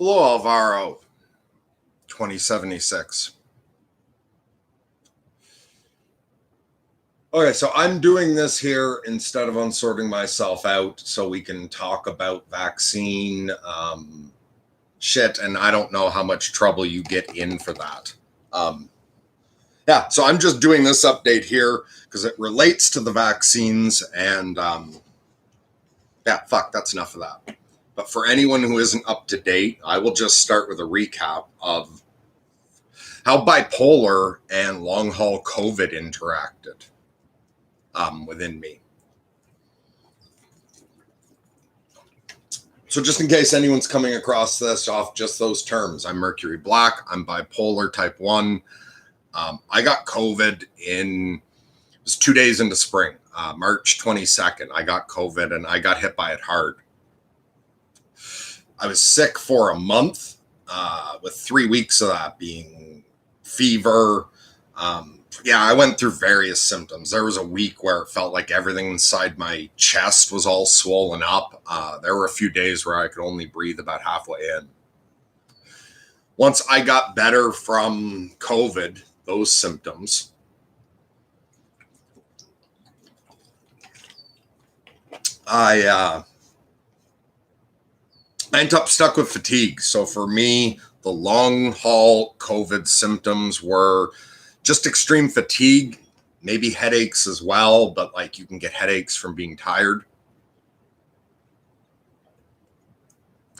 Hello, Alvaro. 2076. Okay, so I'm doing this here instead of unsorting myself out so we can talk about vaccine shit, and I don't know how much trouble you get in for that. Yeah, so I'm just doing this update here because it relates to the vaccines, and that's enough of that. But for anyone who isn't up to date, I will just start with a recap of how bipolar and long haul COVID interacted within me. So just in case anyone's coming across this off just those terms, I'm Mercury Black, I'm bipolar type 1. I got COVID it was 2 days into spring, March 22nd. I got COVID and I got hit by it hard. I was sick for a month, with 3 weeks of that being fever. I went through various symptoms. There was a week where it felt like everything inside my chest was all swollen up. There were a few days where I could only breathe about halfway in. Once I got better from COVID, those symptoms, I ended up stuck with fatigue. So for me, the long haul COVID symptoms were just extreme fatigue, maybe headaches as well, but like you can get headaches from being tired.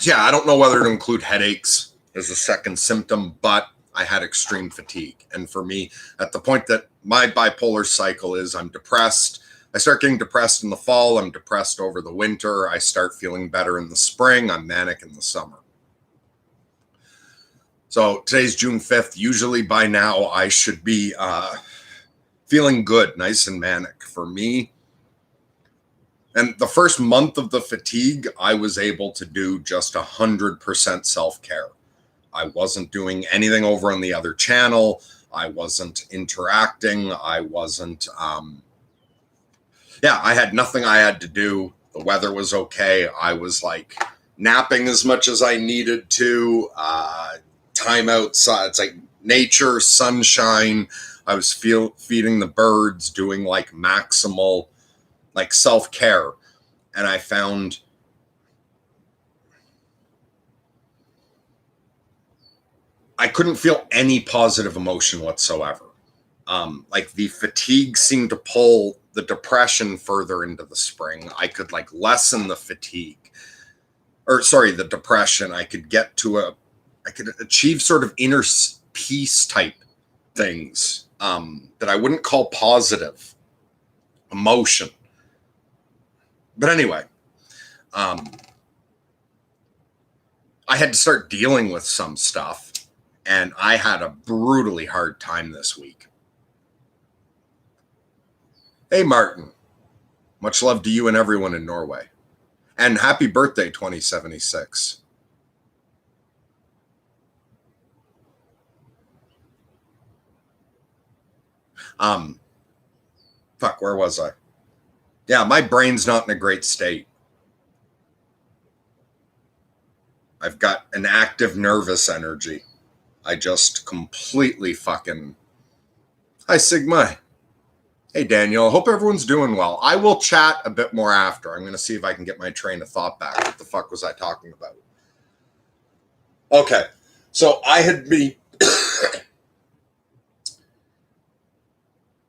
Yeah, I don't know whether to include headaches as a second symptom, but I had extreme fatigue. And for me, at the point that my bipolar cycle is, I'm depressed. I start getting depressed in the fall. I'm depressed over the winter. I start feeling better in the spring. I'm manic in the summer. So today's June 5th. Usually by now I should be feeling good, nice and manic. For me, and the first month of the fatigue, I was able to do just 100% self-care. I wasn't doing anything over on the other channel. I wasn't interacting. I wasn't, I had nothing I had to do. The weather was okay. I was like napping as much as I needed to. Time outside, it's like nature, sunshine. I was feeding the birds, doing like maximal like self-care. And I found I couldn't feel any positive emotion whatsoever. Like the fatigue seemed to pull the depression further into the spring. I could like lessen the fatigue, the depression. I could achieve sort of inner peace type things that I wouldn't call positive emotion. But anyway, I had to start dealing with some stuff, and I had a brutally hard time this week. Hey, Martin. Much love to you and everyone in Norway. And happy birthday, 2076. Where was I? Yeah, my brain's not in a great state. I've got an active nervous energy. I just completely fucking... Hi, Sigma. Hey, Daniel. Hope everyone's doing well. I will chat a bit more after. I'm going to see if I can get my train of thought back. What the fuck was I talking about? Okay. So I had been...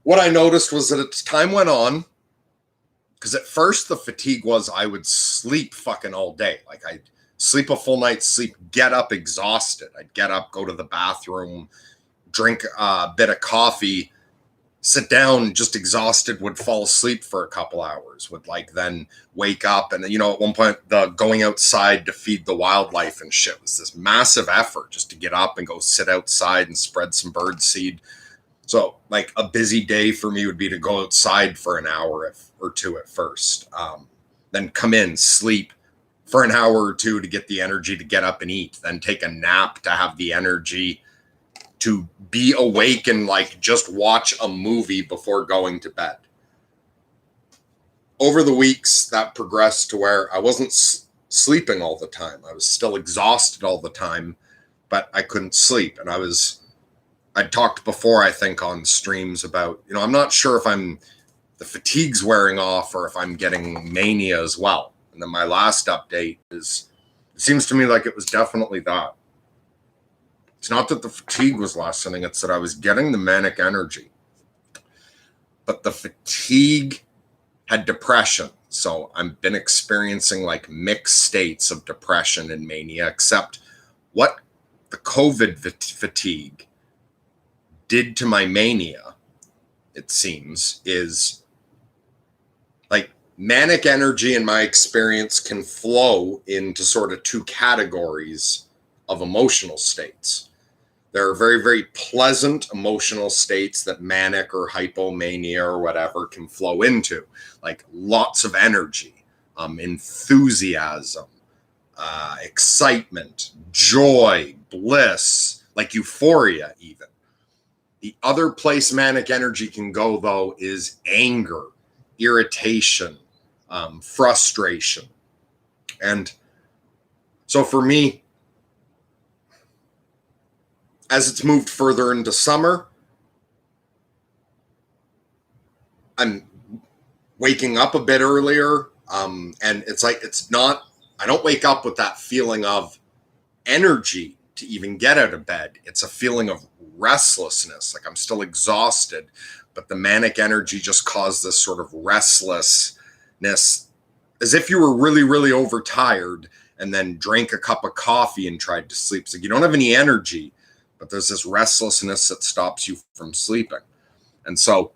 What I noticed was that as time went on, because at first the fatigue was I would sleep fucking all day. Like I'd sleep a full night's sleep, get up exhausted. I'd get up, go to the bathroom, drink a bit of coffee, sit down, just exhausted, would fall asleep for a couple hours, would like then wake up. And, at one point, the going outside to feed the wildlife and shit was this massive effort just to get up and go sit outside and spread some bird seed. So like a busy day for me would be to go outside for an hour or two at first, then come in, sleep for an hour or two to get the energy to get up and eat, then take a nap to have the energy to be awake and like just watch a movie before going to bed. Over the weeks, that progressed to where I wasn't sleeping all the time. I was still exhausted all the time, but I couldn't sleep. And I'd talked before, I think, on streams about, I'm not sure if the fatigue's wearing off or if I'm getting mania as well. And then my last update it seems to me like it was definitely that. It's not that the fatigue was lessening, it's that I was getting the manic energy. But the fatigue had depression. So I've been experiencing like mixed states of depression and mania, except what the COVID fatigue did to my mania, it seems, is like manic energy in my experience can flow into sort of two categories of emotional states. There are very, very pleasant emotional states that manic or hypomania or whatever can flow into, like lots of energy, enthusiasm, excitement, joy, bliss, like euphoria even. The other place manic energy can go, though, is anger, irritation, frustration. And so for me, as it's moved further into summer, I'm waking up a bit earlier. And it's like, I don't wake up with that feeling of energy to even get out of bed. It's a feeling of restlessness. Like I'm still exhausted, but the manic energy just caused this sort of restlessness, as if you were really, really overtired and then drank a cup of coffee and tried to sleep. It's like you don't have any energy, but there's this restlessness that stops you from sleeping. And so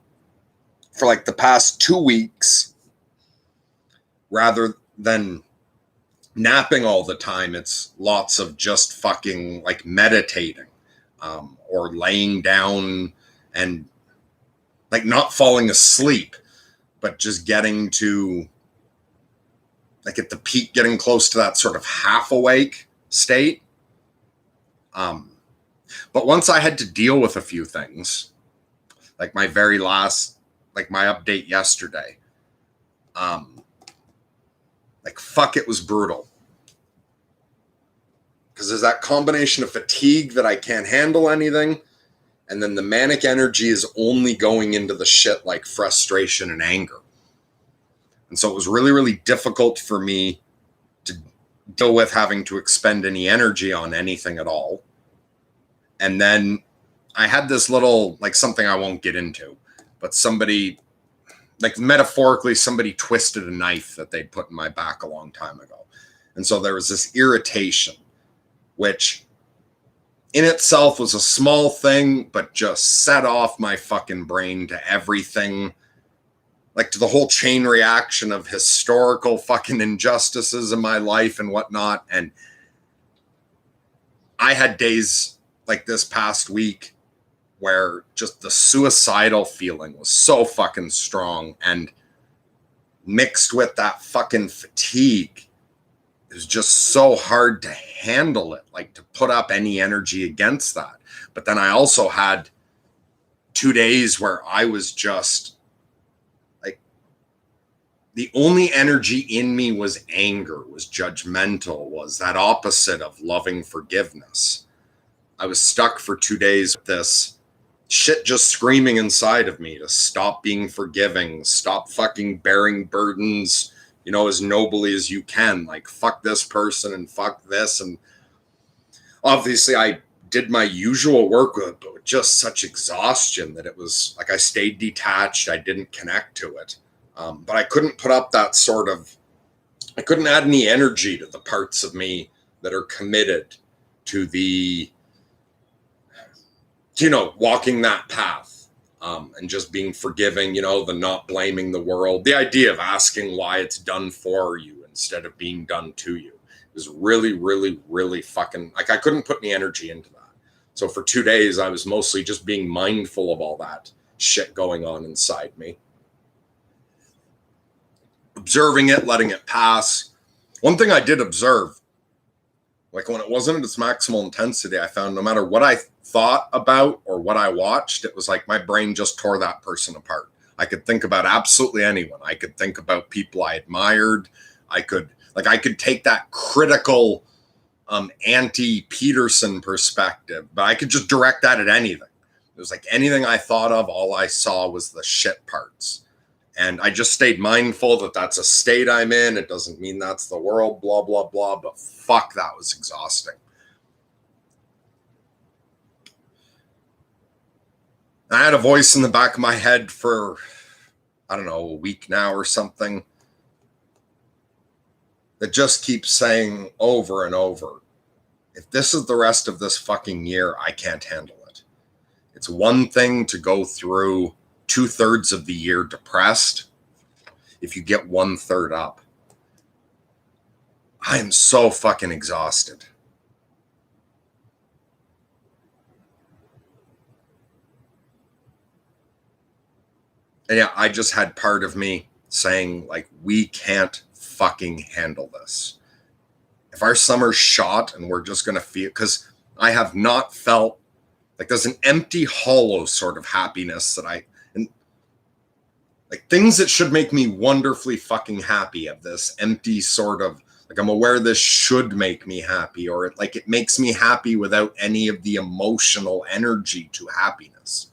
for like the past 2 weeks, rather than napping all the time, it's lots of just fucking like meditating, or laying down and like not falling asleep, but just getting to like at the peak, getting close to that sort of half awake state. But once I had to deal with a few things, like my very last, like my update yesterday, like fuck, it was brutal. Because there's that combination of fatigue that I can't handle anything, and then the manic energy is only going into the shit like frustration and anger. And so it was really, really difficult for me to deal with having to expend any energy on anything at all. And then I had this little, like something I won't get into, but somebody, like metaphorically, somebody twisted a knife that they'd put in my back a long time ago. And so there was this irritation, which in itself was a small thing, but just set off my fucking brain to everything, like to the whole chain reaction of historical fucking injustices in my life and whatnot. And I had days like this past week where just the suicidal feeling was so fucking strong, and mixed with that fucking fatigue, it was just so hard to handle it, like to put up any energy against that. But then I also had 2 days where I was just like, the only energy in me was anger, was judgmental, was that opposite of loving forgiveness. I was stuck for 2 days with this shit just screaming inside of me to stop being forgiving, stop fucking bearing burdens, as nobly as you can, like fuck this person and fuck this. And obviously I did my usual work with it, but with just such exhaustion that it was like I stayed detached. I didn't connect to it. But I couldn't put up that sort of, I couldn't add any energy to the parts of me that are committed to the, walking that path. And just being forgiving, the not blaming the world, the idea of asking why it's done for you instead of being done to you is really, really, really fucking, like I couldn't put any energy into that. So for 2 days, I was mostly just being mindful of all that shit going on inside me. Observing it, letting it pass. One thing I did observe, like when it wasn't at its maximal intensity, I found no matter what I thought about or what I watched, it was like my brain just tore that person apart. I could think about absolutely anyone. I could think about people I admired. I could, Like I could take that critical anti-Peterson perspective, but I could just direct that at anything. It was like anything I thought of, all I saw was the shit parts. And I just stayed mindful that that's a state I'm in. It doesn't mean that's the world, blah, blah, blah. But fuck, that was exhausting. I had a voice in the back of my head for, I don't know, a week now or something that just keeps saying over and over, if this is the rest of this fucking year, I can't handle it. It's one thing to go through 2/3 of the year depressed. If you get 1/3 up, I am so fucking exhausted. And yeah, I just had part of me saying, like, we can't fucking handle this. If our summer's shot and we're just going to feel, because I have not felt like there's an empty, hollow sort of happiness that and like things that should make me wonderfully fucking happy of this empty sort of, like I'm aware this should make me happy, or it makes me happy without any of the emotional energy to happiness.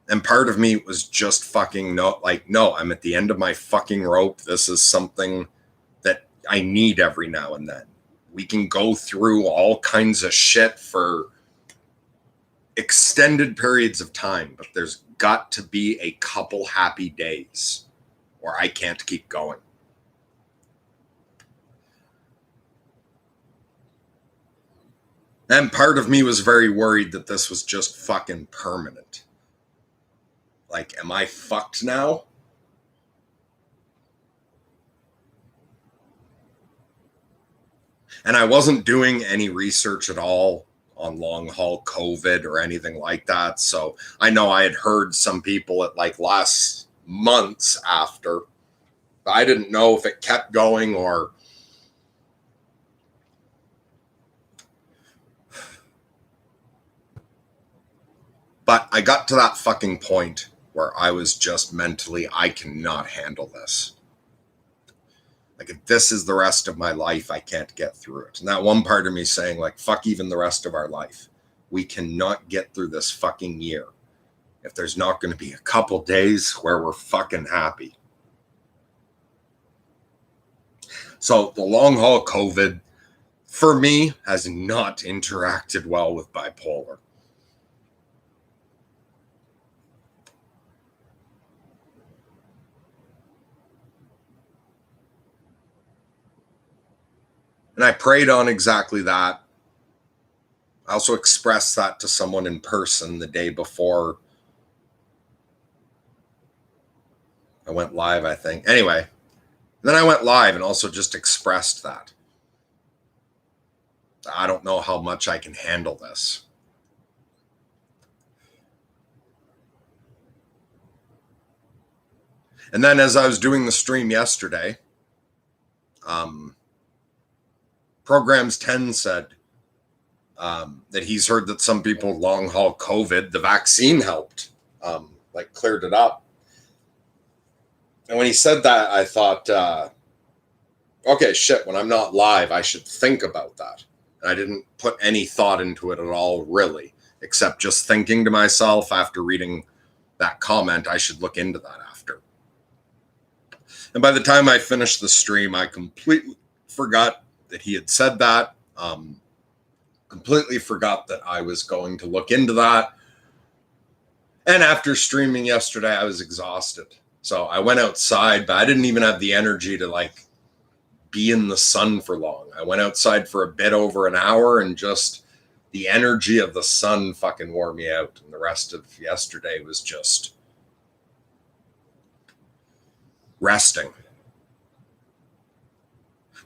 And part of me was just fucking no, I'm at the end of my fucking rope. This is something that I need every now and then. We can go through all kinds of shit for extended periods of time, but there's got to be a couple happy days or I can't keep going. And part of me was very worried that this was just fucking permanent. Like, am I fucked now? And I wasn't doing any research at all on long haul COVID or anything like that. So I know I had heard some people at like last months after, but I didn't know if it kept going or. But I got to that fucking point where I was just mentally, I cannot handle this. Like, if this is the rest of my life, I can't get through it. And that one part of me saying, like, fuck even the rest of our life. We cannot get through this fucking year if there's not going to be a couple days where we're fucking happy. So the long haul COVID, for me, has not interacted well with bipolar. And I prayed on exactly that. I also expressed that to someone in person the day before I went live, I think. Anyway, then I went live and also just expressed that. I don't know how much I can handle this. And then as I was doing the stream yesterday, Programs 10 said that he's heard that some people long haul COVID, the vaccine helped, cleared it up. And when he said that, I thought, okay, shit, when I'm not live, I should think about that. And I didn't put any thought into it at all, really, except just thinking to myself after reading that comment, I should look into that after. And by the time I finished the stream, I completely forgot that he had said that. Completely forgot that I was going to look into that. And after streaming yesterday, I was exhausted. So I went outside, but I didn't even have the energy to be in the sun for long. I went outside for a bit over an hour and just the energy of the sun fucking wore me out. And the rest of yesterday was just resting.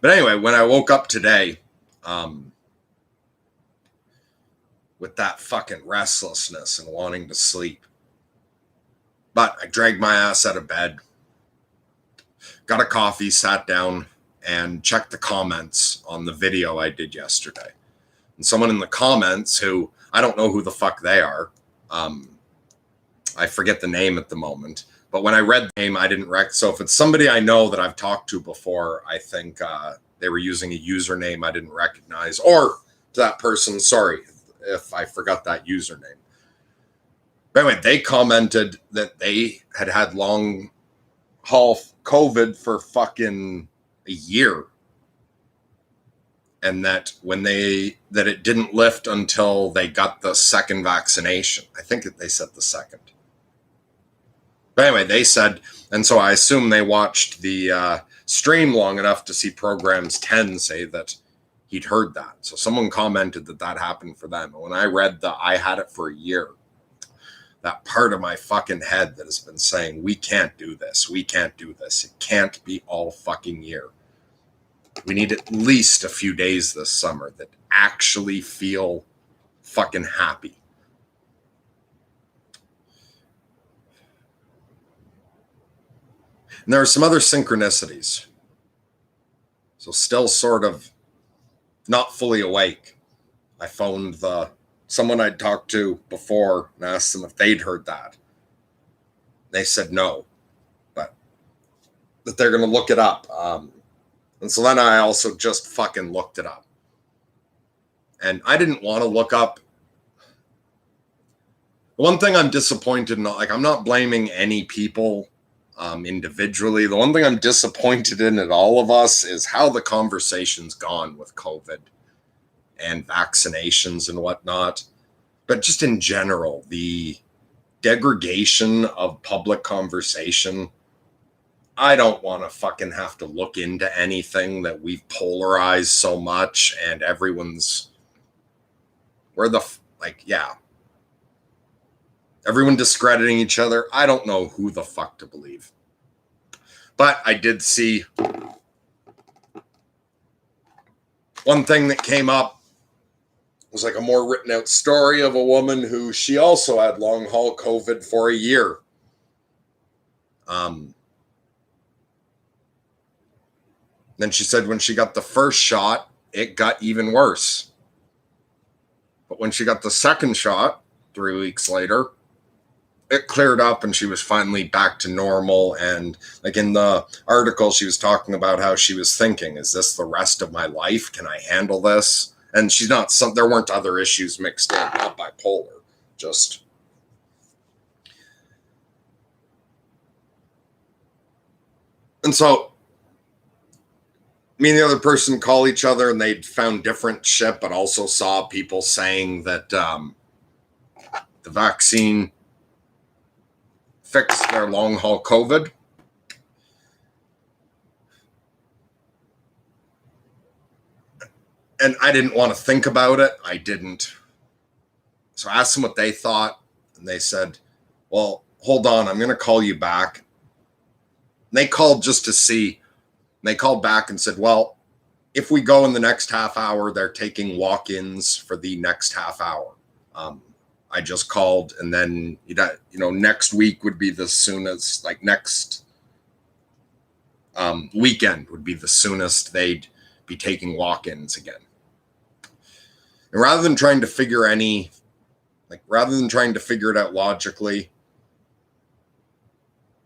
But anyway, when I woke up today, with that fucking restlessness and wanting to sleep, but I dragged my ass out of bed, got a coffee, sat down, and checked the comments on the video I did yesterday. And someone in the comments, who I don't know who the fuck they are, I forget the name at the moment. But when I read the name, I didn't so if it's somebody I know that I've talked to before, I think they were using a username I didn't recognize. Or to that person, sorry if I forgot that username. But anyway, they commented that they had long haul COVID for fucking a year. And that that it didn't lift until they got the second vaccination. I think they said the second. But anyway, they said, and so I assume they watched the stream long enough to see Programs 10 say that he'd heard that. So someone commented that happened for them. And when I read I had it for a year, that part of my fucking head that has been saying, we can't do this. We can't do this. It can't be all fucking year. We need at least a few days this summer that actually feel fucking happy. And there are some other synchronicities. So still sort of not fully awake. I phoned someone I'd talked to before and asked them if they'd heard that. They said no, but that they're going to look it up. And so then I also just fucking looked it up. And I didn't want to look up. One thing I'm disappointed in, like, I'm not blaming any people individually. The one thing I'm disappointed in at all of us is how the conversation's gone with COVID and vaccinations and whatnot. But just in general, the degradation of public conversation. I don't want to fucking have to look into anything that we've polarized so much and everyone's everyone discrediting each other. I don't know who the fuck to believe. But I did see one thing that came up was like a more written out story of a woman who she also had long haul COVID for a year. Then she said when she got the first shot, it got even worse. But when she got the second shot, 3 weeks later, it cleared up and she was finally back to normal. And like in the article, she was talking about how she was thinking, is this the rest of my life? Can I handle this? And she's not, there weren't other issues mixed in, not bipolar, just. And so me and the other person call each other and they'd found different shit, but also saw people saying that the vaccine fixed their long haul COVID. And I didn't want to think about it. I didn't. So I asked them what they thought. And they said, well, hold on, I'm going to call you back. And they called just to see. They called back and said, well, if we go in the next half hour, they're taking walk-ins for the next half hour. I just called, and then, next week would be the soonest, like next weekend would be the soonest they'd be taking walk-ins again. And rather than trying to figure it out logically,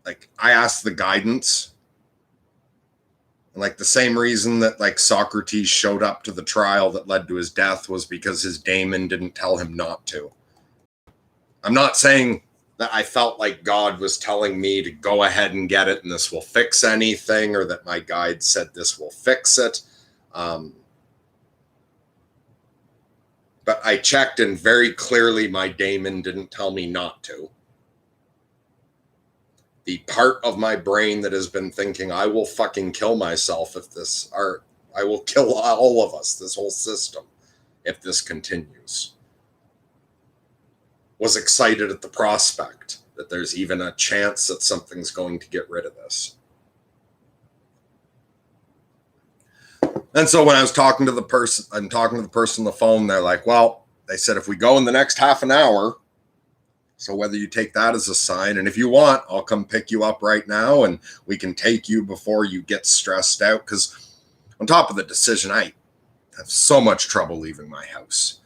like I asked the guidance. Like the same reason that like Socrates showed up to the trial that led to his death was because his daemon didn't tell him not to. I'm not saying that I felt like God was telling me to go ahead and get it and this will fix anything, or that my guide said this will fix it. But I checked and very clearly my daemon didn't tell me not to. The part of my brain that has been thinking, I will fucking kill myself I will kill all of us, this whole system, if this continues, was excited at the prospect that there's even a chance that something's going to get rid of this. And so when I was talking to the person on the phone, they're like, well, they said, if we go in the next half an hour, so whether you take that as a sign, and if you want, I'll come pick you up right now and we can take you before you get stressed out. Because on top of the decision, I have so much trouble leaving my house.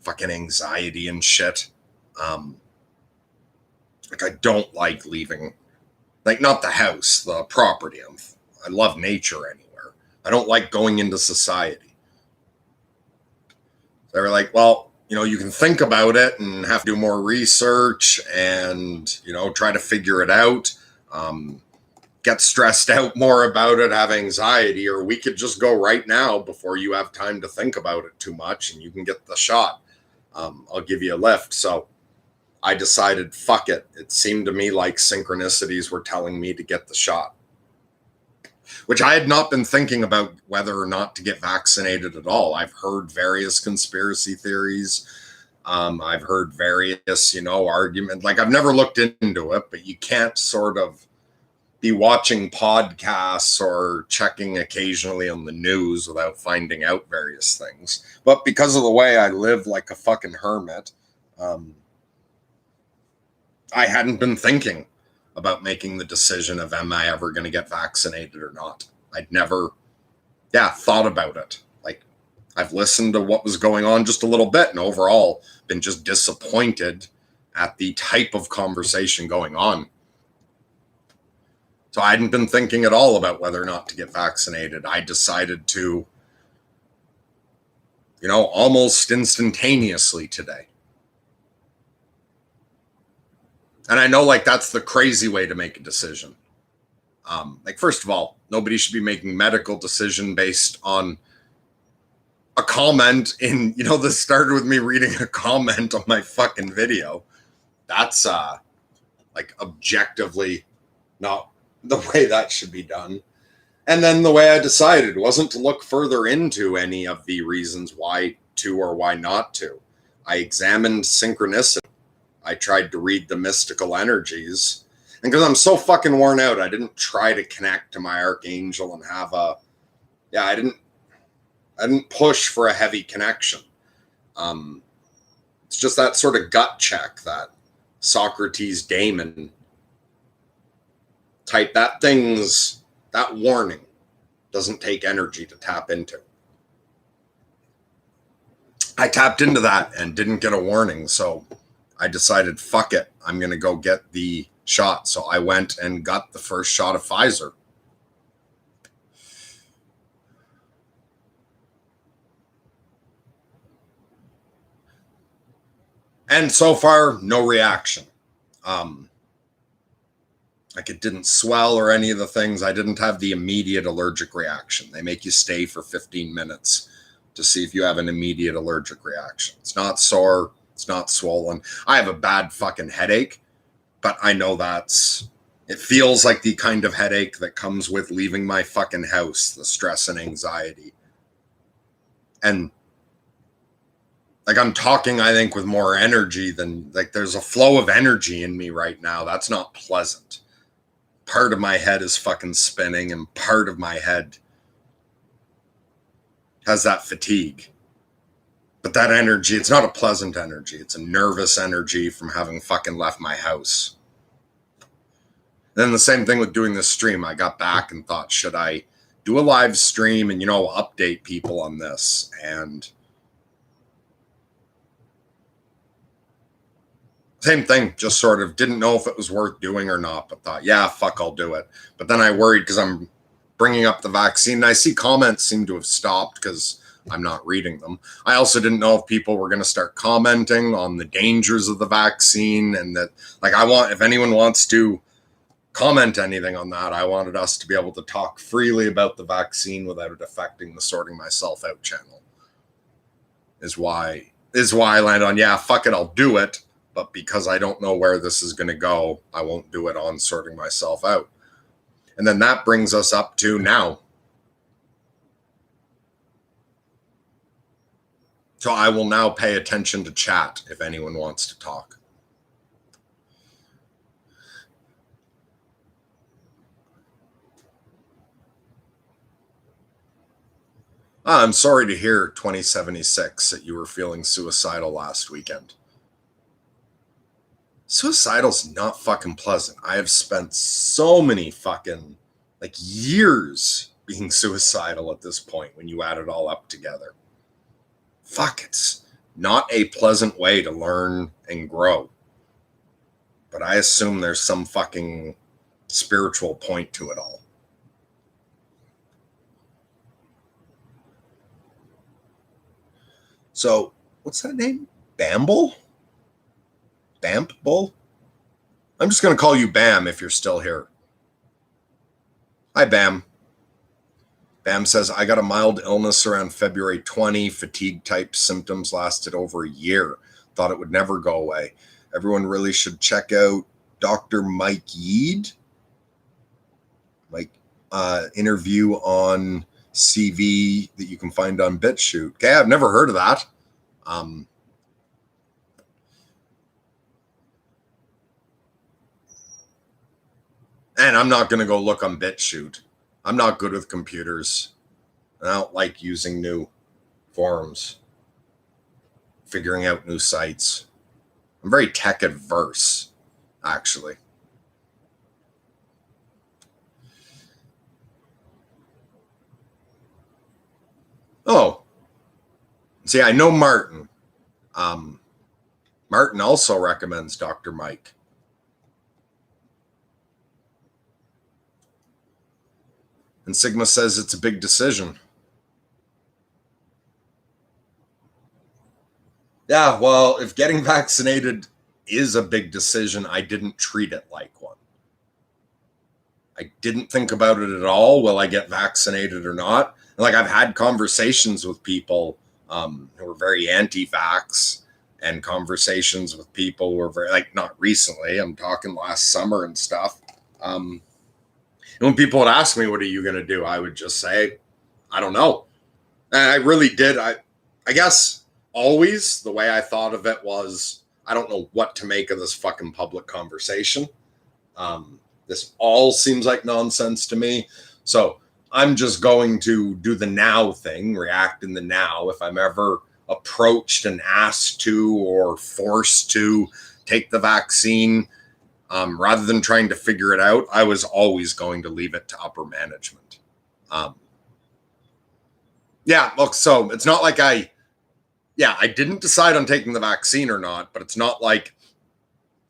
Fucking anxiety and shit. Like, I don't like leaving, like, not the house, the property. I love nature anywhere. I don't like going into society. They were like, well, you can think about it and have to do more research and, try to figure it out. Get stressed out more about it, have anxiety, or we could just go right now before you have time to think about it too much and you can get the shot. I'll give you a lift. So I decided, fuck it. It seemed to me like synchronicities were telling me to get the shot, which I had not been thinking about whether or not to get vaccinated at all. I've heard various conspiracy theories. I've heard various, arguments. Like, I've never looked into it, but you can't sort of be watching podcasts or checking occasionally on the news without finding out various things. But because of the way I live like a fucking hermit, I hadn't been thinking about making the decision of, am I ever going to get vaccinated or not? I'd never, thought about it. Like, I've listened to what was going on just a little bit and overall been just disappointed at the type of conversation going on. So I hadn't been thinking at all about whether or not to get vaccinated. I decided to, almost instantaneously today. And I know, like, that's the crazy way to make a decision. Like, first of all, nobody should be making medical decision based on a comment in, this started with me reading a comment on my fucking video. That's, like, objectively not the way that should be done. And then the way I decided wasn't to look further into any of the reasons why to or why not to. I examined synchronicity. I tried to read the mystical energies. And because I'm so fucking worn out, I didn't try to connect to my archangel and have I didn't push for a heavy connection. It's just that sort of gut check, that Socrates Damon type. That warning doesn't take energy to tap into. I tapped into that and didn't get a warning. So I decided, fuck it, I'm going to go get the shot. So I went and got the first shot of Pfizer. And so far, no reaction. Like, it didn't swell or any of the things. I didn't have the immediate allergic reaction. They make you stay for 15 minutes to see if you have an immediate allergic reaction. It's not sore. It's not swollen. I have a bad fucking headache, but I know it feels like the kind of headache that comes with leaving my fucking house, the stress and anxiety. And like, I'm talking, I think, with more energy than, like, there's a flow of energy in me right now. That's not pleasant. Part of my head is fucking spinning and part of my head has that fatigue. But that energy, it's not a pleasant energy. It's a nervous energy from having fucking left my house. Then the same thing with doing this stream. I got back and thought, should I do a live stream and, update people on this? And same thing, just sort of didn't know if it was worth doing or not, but thought, yeah, fuck, I'll do it. But then I worried because I'm bringing up the vaccine. And I see comments seem to have stopped because I'm not reading them. I also didn't know if people were going to start commenting on the dangers of the vaccine, and that, like, if anyone wants to comment anything on that, I wanted us to be able to talk freely about the vaccine without it affecting the Sorting Myself Out channel. Is why I landed on, yeah, fuck it, I'll do it. But because I don't know where this is going to go, I won't do it on Sorting Myself Out. And then that brings us up to now. So I will now pay attention to chat if anyone wants to talk. I'm sorry to hear, 2076, that you were feeling suicidal last weekend. Suicidal's not fucking pleasant. I have spent so many fucking, like, years being suicidal at this point when you add it all up together. Fuck, it's not a pleasant way to learn and grow. but I assume there's some fucking spiritual point to it all. So, what's that name? Bamble? Bull? I'm just going to call you Bam if you're still here. Hi, Bam. Bam says, I got a mild illness around February 20. Fatigue-type symptoms lasted over a year. Thought it would never go away. Everyone really should check out Dr. Mike Yeed. Interview on CV that you can find on BitChute. Okay, I've never heard of that. And I'm not going to go look on BitChute. I'm not good with computers. I don't like using new forums, figuring out new sites. I'm very tech adverse, actually. Oh, see, I know Martin. Martin also recommends Dr. Mike. And Sigma says it's a big decision. Yeah, well, if getting vaccinated is a big decision, I didn't treat it like one. I didn't think about it at all. Will I get vaccinated or not? Like, I've had conversations with people who are very anti-vax, and conversations with people who are very, like, not recently, I'm talking last summer and stuff. And when people would ask me, what are you going to do? I would just say, I don't know. And I really did. I guess always the way I thought of it was, I don't know what to make of this fucking public conversation. This all seems like nonsense to me. So I'm just going to do the now thing, react in the now. If I'm ever approached and asked to or forced to take the vaccine, rather than trying to figure it out, I was always going to leave it to upper management. Yeah, look, so it's not like I didn't decide on taking the vaccine or not, but it's not like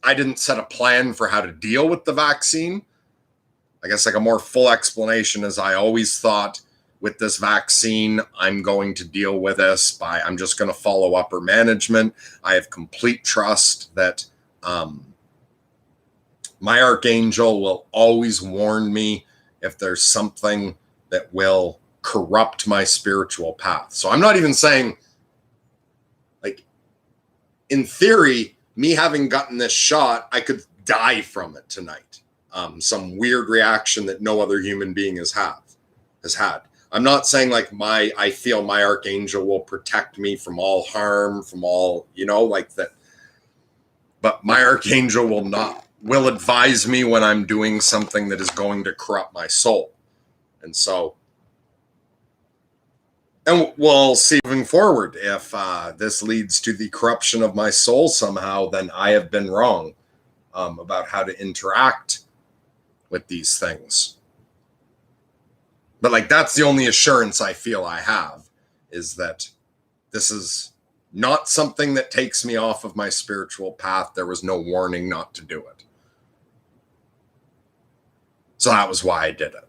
I didn't set a plan for how to deal with the vaccine. I guess like a more full explanation is I always thought with this vaccine, I'm going to deal with this I'm just going to follow upper management. I have complete trust that my archangel will always warn me if there's something that will corrupt my spiritual path. So I'm not even saying, like, in theory, me having gotten this shot, I could die from it tonight. Some weird reaction that no other human being has had. I'm not saying like I feel my archangel will protect me from all harm, from all, like that. But my archangel will advise me when I'm doing something that is going to corrupt my soul. And so, and we'll see moving forward. If this leads to the corruption of my soul somehow, then I have been wrong about how to interact with these things. But like, that's the only assurance I feel I have, is that this is not something that takes me off of my spiritual path. There was no warning not to do it. So that was why I did it.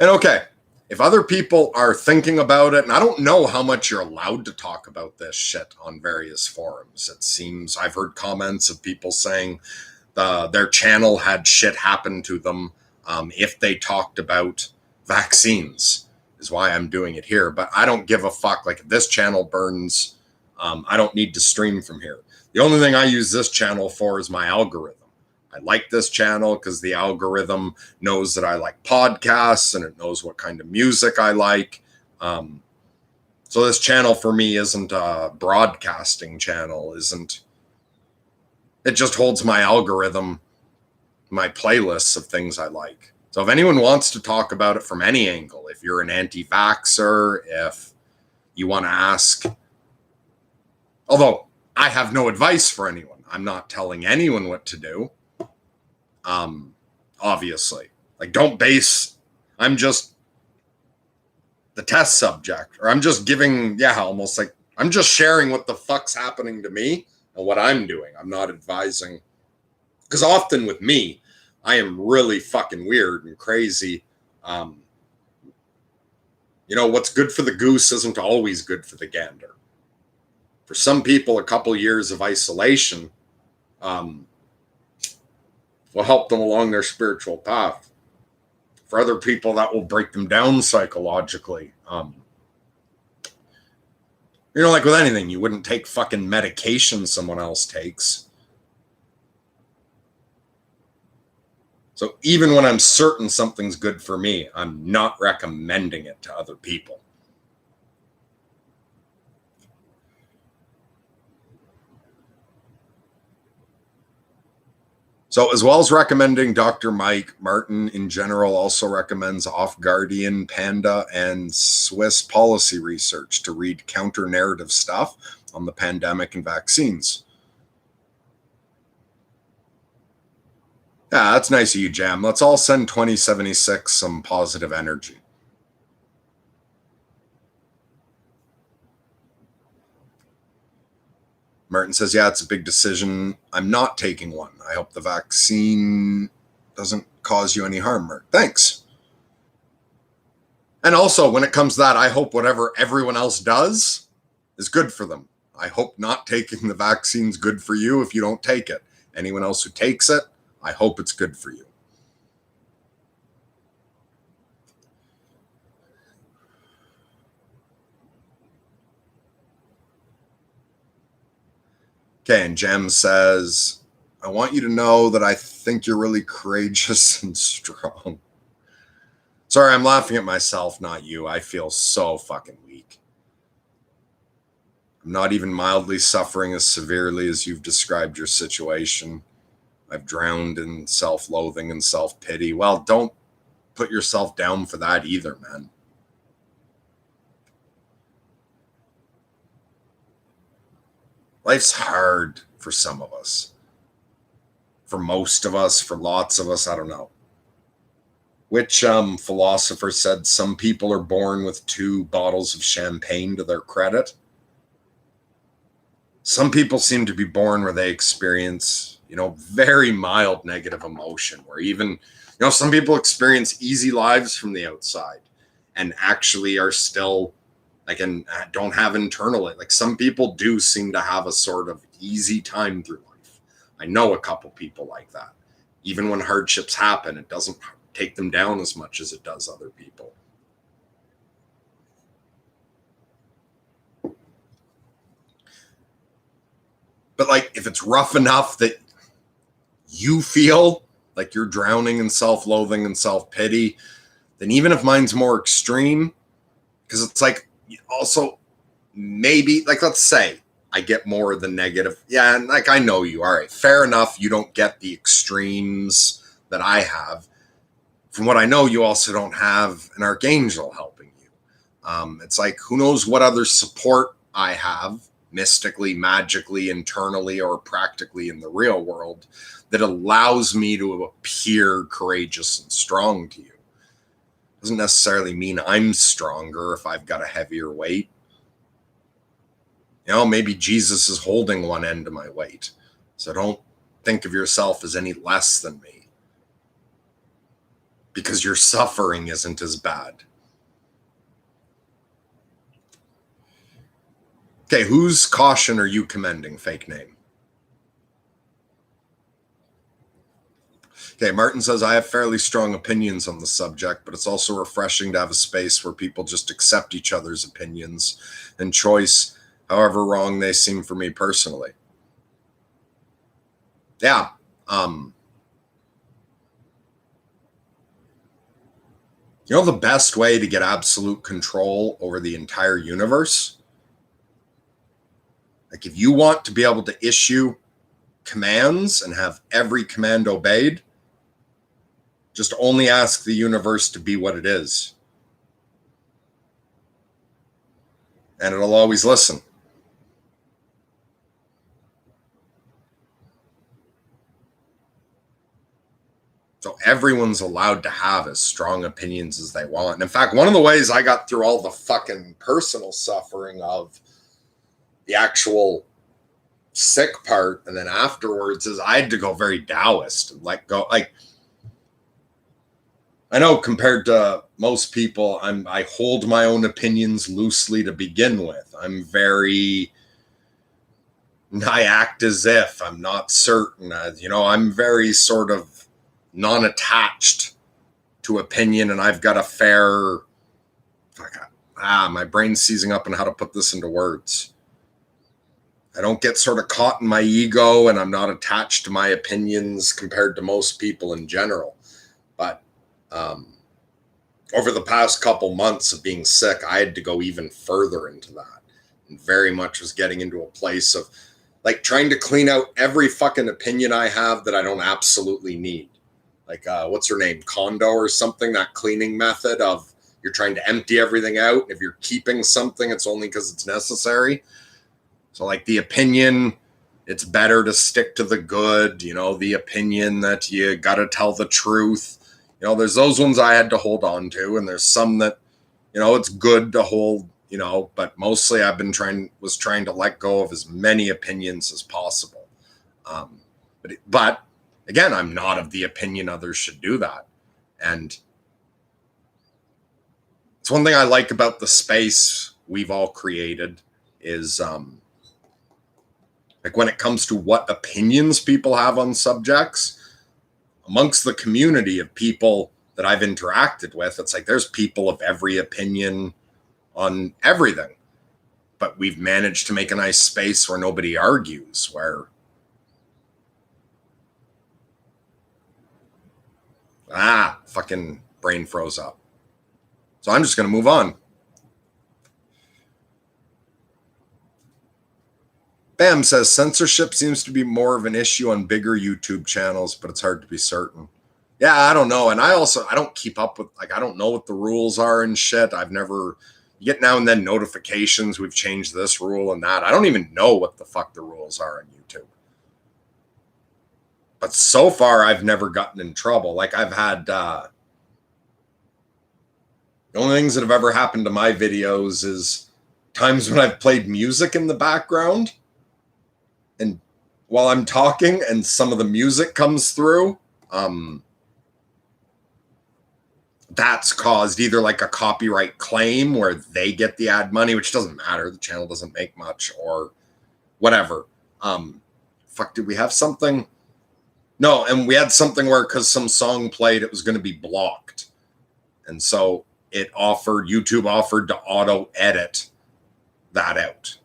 And okay, if other people are thinking about it, and I don't know how much you're allowed to talk about this shit on various forums. It seems I've heard comments of people saying their channel had shit happen to them if they talked about vaccines, is why I'm doing it here. But I don't give a fuck. Like, if this channel burns, I don't need to stream from here. The only thing I use this channel for is my algorithm. I like this channel because the algorithm knows that I like podcasts, and it knows what kind of music I like. So this channel for me isn't a broadcasting channel, it just holds my algorithm, my playlists of things I like. So if anyone wants to talk about it from any angle, if you're an anti-vaxxer, if you want to ask, although I have no advice for anyone, I'm not telling anyone what to do. Obviously, like, I'm just the test subject, or I'm just giving, almost like I'm just sharing what the fuck's happening to me and what I'm doing. I'm not advising. Because often with me, I am really fucking weird and crazy. What's good for the goose isn't always good for the gander. For some people, a couple years of isolation will help them along their spiritual path. For other people, that will break them down psychologically. Like with anything, you wouldn't take fucking medication someone else takes. So even when I'm certain something's good for me, I'm not recommending it to other people. So as well as recommending Dr. Mike, Martin in general also recommends Off Guardian, Panda, and Swiss policy research to read counter-narrative stuff on the pandemic and vaccines. Yeah, that's nice of you, Jam. Let's all send 2076 some positive energy. Martin says, yeah, it's a big decision. I'm not taking one. I hope the vaccine doesn't cause you any harm, Martin. Thanks. And also, when it comes to that, I hope whatever everyone else does is good for them. I hope not taking the vaccine's good for you if you don't take it. Anyone else who takes it, I hope it's good for you. Okay, and Jem says, I want you to know that I think you're really courageous and strong. Sorry, I'm laughing at myself, not you. I feel so fucking weak. I'm not even mildly suffering as severely as you've described your situation. I've drowned in self-loathing and self-pity. Well, don't put yourself down for that either, man. Life's hard for some of us. For most of us, for lots of us, I don't know. Which philosopher said some people are born with 2 bottles of champagne to their credit? Some people seem to be born where they experience, very mild negative emotion, where even, some people experience easy lives from the outside and actually are still and don't have internal, like some people do seem to have a sort of easy time through life. I know a couple people like that. Even when hardships happen, it doesn't take them down as much as it does other people. But if it's rough enough that you feel like you're drowning in self-loathing and self-pity, then even if mine's more extreme, because it's also maybe let's say I get more of the negative. Yeah, and I know you. All right, fair enough. You don't get the extremes that I have. From what I know, you also don't have an archangel helping you. It's who knows what other support I have, mystically, magically, internally, or practically in the real world, that allows me to appear courageous and strong to you. Doesn't necessarily mean I'm stronger if I've got a heavier weight. Maybe Jesus is holding one end of my weight. So don't think of yourself as any less than me, because your suffering isn't as bad. Okay, whose caution are you commending, fake name? Okay, Martin says, I have fairly strong opinions on the subject, but it's also refreshing to have a space where people just accept each other's opinions and choice, however wrong they seem for me personally. Yeah. The best way to get absolute control over the entire universe? If you want to be able to issue commands and have every command obeyed, just only ask the universe to be what it is. And it'll always listen. So everyone's allowed to have as strong opinions as they want. And in fact, one of the ways I got through all the fucking personal suffering of the actual sick part, and then afterwards is I had to go very Taoist and let go. Like, I know compared to most people, I hold my own opinions loosely to begin with. I act as if I'm not certain. I'm very sort of non-attached to opinion, and I've got a fair. My brain's seizing up on how to put this into words. I don't get sort of caught in my ego, and I'm not attached to my opinions compared to most people in general. But over the past couple months of being sick, I had to go even further into that, and very much was getting into a place of like trying to clean out every fucking opinion I have that I don't absolutely need. Like, what's her name? Kondo or something, that cleaning method of you're trying to empty everything out. If you're keeping something, it's only because it's necessary. So like the opinion, it's better to stick to the good, the opinion that you got to tell the truth. There's those ones I had to hold on to, and there's some that, it's good to hold, but mostly was trying to let go of as many opinions as possible. But again, I'm not of the opinion others should do that. And it's one thing I like about the space we've all created is, like when it comes to what opinions people have on subjects, amongst the community of people that I've interacted with, it's like there's people of every opinion on everything. But we've managed to make a nice space where nobody argues, where fucking brain froze up. So I'm just going to move on. Bam says censorship seems to be more of an issue on bigger YouTube channels, but it's hard to be certain. Yeah, I don't know. And I don't keep up with, I don't know what the rules are and shit. You get now and then notifications. We've changed this rule and that. I don't even know what the fuck the rules are on YouTube. But so far, I've never gotten in trouble. Like I've had, the only things that have ever happened to my videos is times when I've played music in the background. And while I'm talking and some of the music comes through, that's caused either like a copyright claim where they get the ad money, which doesn't matter. The channel doesn't make much or whatever. Did we have something? No, and we had something where because some song played, it was going to be blocked. And so YouTube offered to auto edit that out.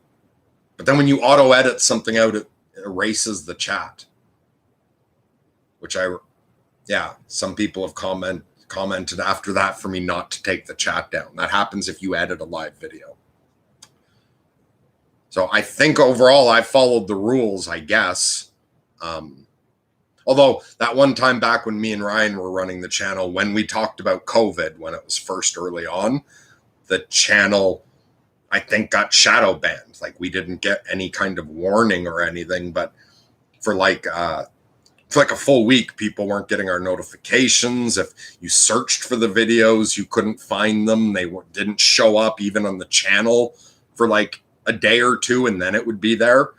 But then when you auto edit something out, it erases the chat, which some people have commented after that for me not to take the chat down. That happens if you edit a live video. So I think overall I followed the rules, I guess. Although that one time back when me and Ryan were running the channel, when we talked about COVID, when it was first early on, the channel, I think, got shadow banned. Like we didn't get any kind of warning or anything, but for like a full week, people weren't getting our notifications. If you searched for the videos, you couldn't find them. They didn't show up even on the channel for like a day or two, and then it would be there.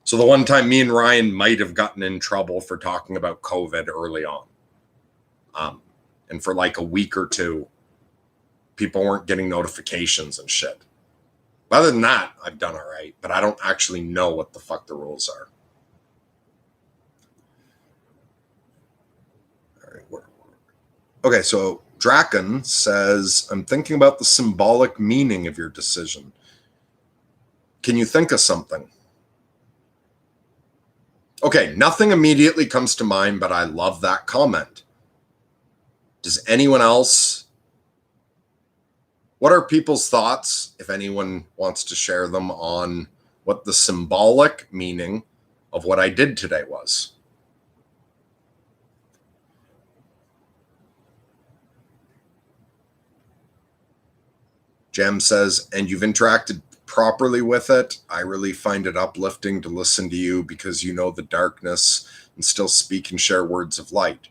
So the one time me and Ryan might have gotten in trouble for talking about COVID early on. And for like a week or two, people weren't getting notifications and shit. Other than that, I've done all right, but I don't actually know what the fuck the rules are. All right, okay, so Draken says, I'm thinking about the symbolic meaning of your decision. Can you think of something? Okay, nothing immediately comes to mind, but I love that comment. Does anyone else? What are people's thoughts, if anyone wants to share them, on what the symbolic meaning of what I did today was? Jem says, and you've interacted properly with it. I really find it uplifting to listen to you because you know the darkness and still speak and share words of light.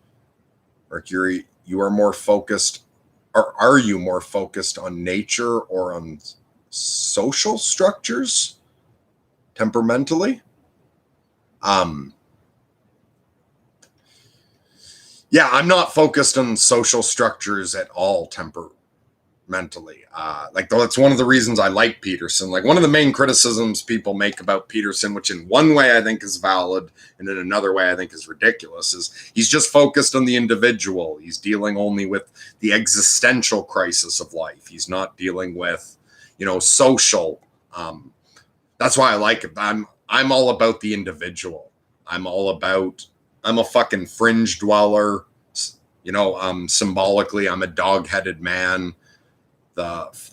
Mercury, you are more focused, or are you more focused on nature or on social structures? temperamentally. Yeah, I'm not focused on social structures at all temperamentally. Like, that's one of the reasons I like Peterson. Like, one of the main criticisms people make about Peterson, which in one way I think is valid and in another way I think is ridiculous, is he's just focused on the individual. He's dealing only with the existential crisis of life. He's not dealing with, social. That's why I like it. I'm all about the individual. I'm a fucking fringe dweller. Symbolically, I'm a dog-headed man.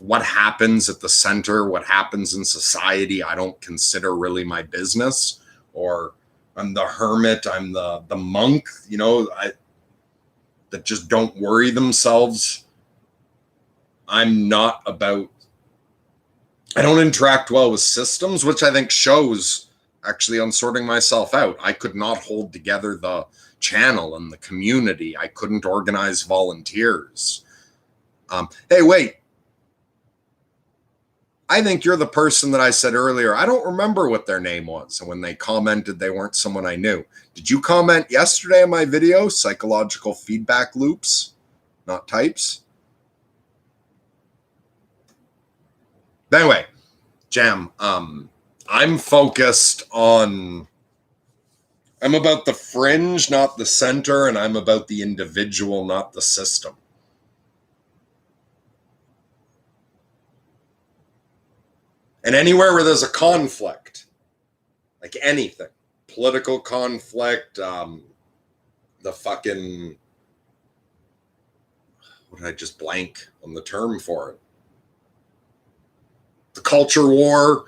What happens at the center, what happens in society, I don't consider really my business. Or I'm the hermit, I'm the monk, that just don't worry themselves. I don't interact well with systems, which I think shows actually on sorting myself out. I could not hold together the channel and the community. I couldn't organize volunteers. Hey, wait. I think you're the person that I said earlier. I don't remember what their name was. And when they commented, they weren't someone I knew. Did you comment yesterday on my video? Psychological feedback loops, not types. But anyway, Jam, I'm focused on, I'm about the fringe, not the center, and I'm about the individual, not the system. And anywhere where there's a conflict, like anything, political conflict, the fucking, what did I just blank on the term for it? The culture war.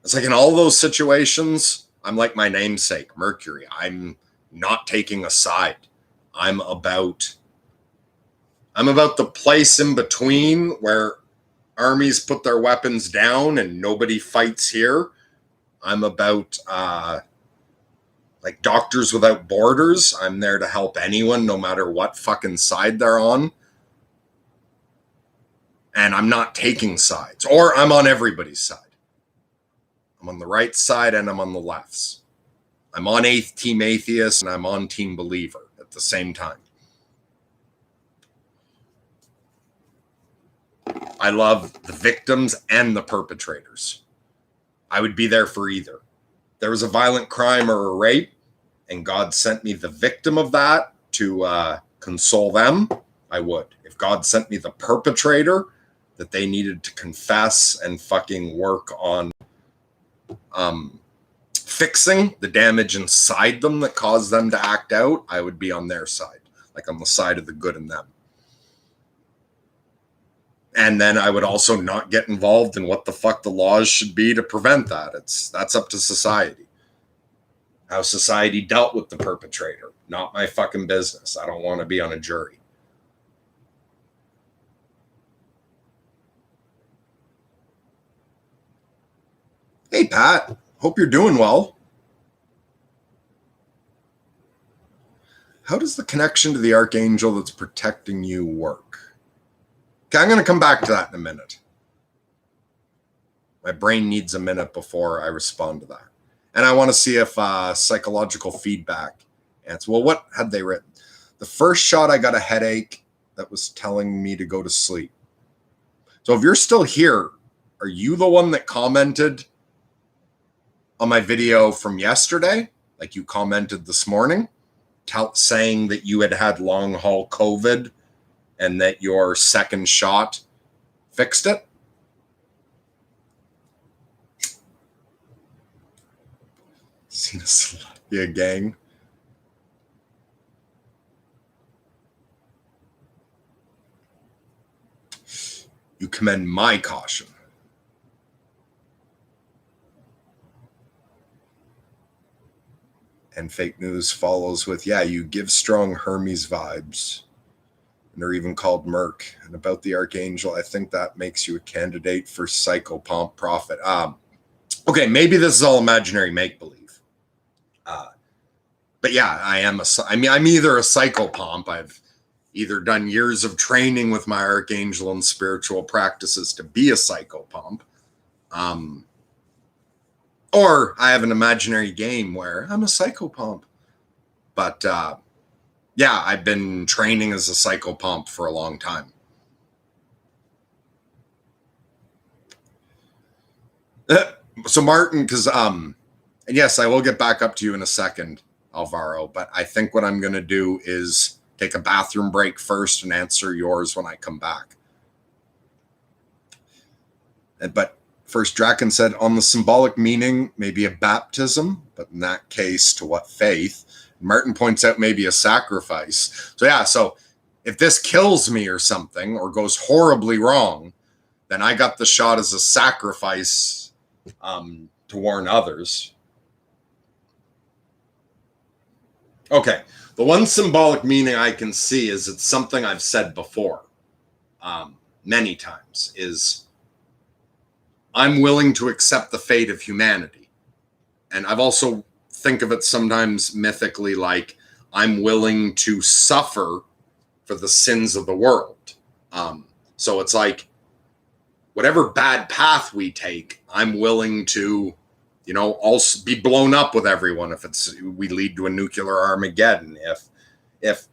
It's like in all those situations, I'm like my namesake, Mercury. I'm not taking a side. I'm about the place in between where armies put their weapons down and nobody fights here. I'm about like Doctors Without Borders. I'm there to help anyone, no matter what fucking side they're on. And I'm not taking sides, or I'm on everybody's side. I'm on the right side and I'm on the lefts. I'm on Team Atheist and I'm on Team Believer at the same time. I love the victims and the perpetrators. I would be there for either. If there was a violent crime or a rape and God sent me the victim of that to console them, I would. If God sent me the perpetrator that they needed to confess and fucking work on fixing the damage inside them that caused them to act out, I would be on their side, like on the side of the good in them. And then I would also not get involved in what the fuck the laws should be to prevent that. That's up to society. How society dealt with the perpetrator, not my fucking business. I don't want to be on a jury. Hey, Pat. Hope you're doing well. How does the connection to the archangel that's protecting you work? Okay, I'm going to come back to that in a minute. My brain needs a minute before I respond to that. And I want to see if psychological feedback answers. Well, what had they written? The first shot, I got a headache that was telling me to go to sleep. So if you're still here, are you the one that commented on my video from yesterday? Like you commented this morning, saying that you had long haul COVID and that your second shot fixed it? Seen a Slavic gang. You commend my caution. And fake news follows with, yeah, you give strong Hermes vibes. And they're even called Merc. And about the Archangel, I think that makes you a candidate for psychopomp prophet. Okay, maybe this is all imaginary make-believe. But yeah, I'm either a psychopomp. I've either done years of training with my Archangel and spiritual practices to be a psychopomp. Or I have an imaginary game where I'm a psychopomp. But yeah, I've been training as a psychopomp for a long time. So Martin, because and yes, I will get back up to you in a second, Alvaro, but I think what I'm going to do is take a bathroom break first and answer yours when I come back. But first, Draken said, on the symbolic meaning, maybe a baptism, but in that case, to what faith? Martin points out maybe a sacrifice. So yeah, so if this kills me or something, or goes horribly wrong, then I got the shot as a sacrifice to warn others. Okay, the one symbolic meaning I can see is it's something I've said before many times, is I'm willing to accept the fate of humanity. And I've also think of it sometimes mythically like I'm willing to suffer for the sins of the world. So it's like whatever bad path we take, I'm willing to, also be blown up with everyone if we lead to a nuclear Armageddon. If there's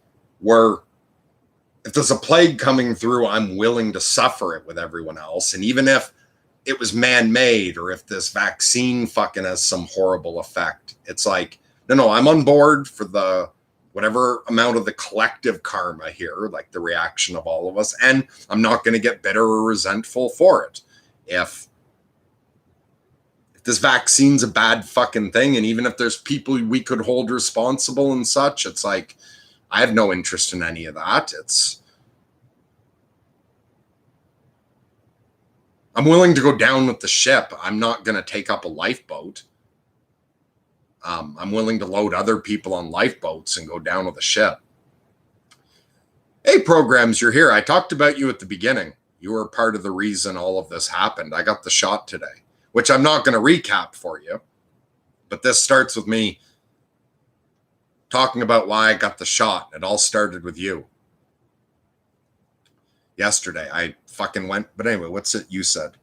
a plague coming through, I'm willing to suffer it with everyone else. And even if it was man-made, or if this vaccine fucking has some horrible effect, it's like, no, I'm on board for the whatever amount of the collective karma here, like the reaction of all of us, and I'm not going to get bitter or resentful for it. If this vaccine's a bad fucking thing, and even if there's people we could hold responsible and such, it's like, I have no interest in any of that. I'm willing to go down with the ship. I'm not going to take up a lifeboat. I'm willing to load other people on lifeboats and go down with the ship. Hey, Programs, you're here. I talked about you at the beginning. You were part of the reason all of this happened. I got the shot today, which I'm not going to recap for you. But this starts with me talking about why I got the shot. It all started with you. Yesterday, I fucking went. But anyway, what's it you said?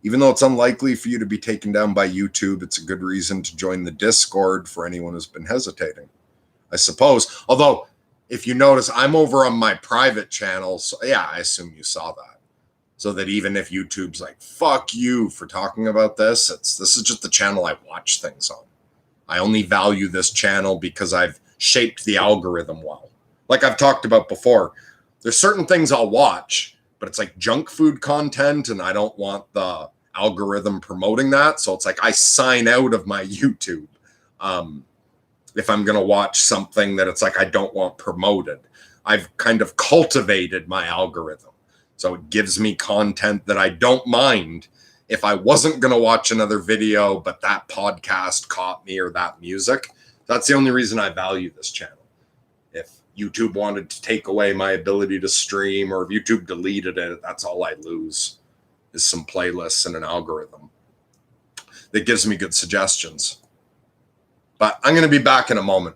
Even though it's unlikely for you to be taken down by YouTube, it's a good reason to join the Discord for anyone who's been hesitating, I suppose. Although, if you notice, I'm over on my private channel. So yeah, I assume you saw that. So that even if YouTube's like, fuck you for talking about this, this is just the channel I watch things on. I only value this channel because I've shaped the algorithm well. Like I've talked about before, there's certain things I'll watch, but it's like junk food content, and I don't want the algorithm promoting that. So it's like I sign out of my YouTube if I'm going to watch something that it's like I don't want promoted. I've kind of cultivated my algorithm. So it gives me content that I don't mind if I wasn't going to watch another video, but that podcast caught me, or that music. That's the only reason I value this channel. If YouTube wanted to take away my ability to stream, or if YouTube deleted it, that's all I lose, is some playlists and an algorithm that gives me good suggestions. But I'm going to be back in a moment.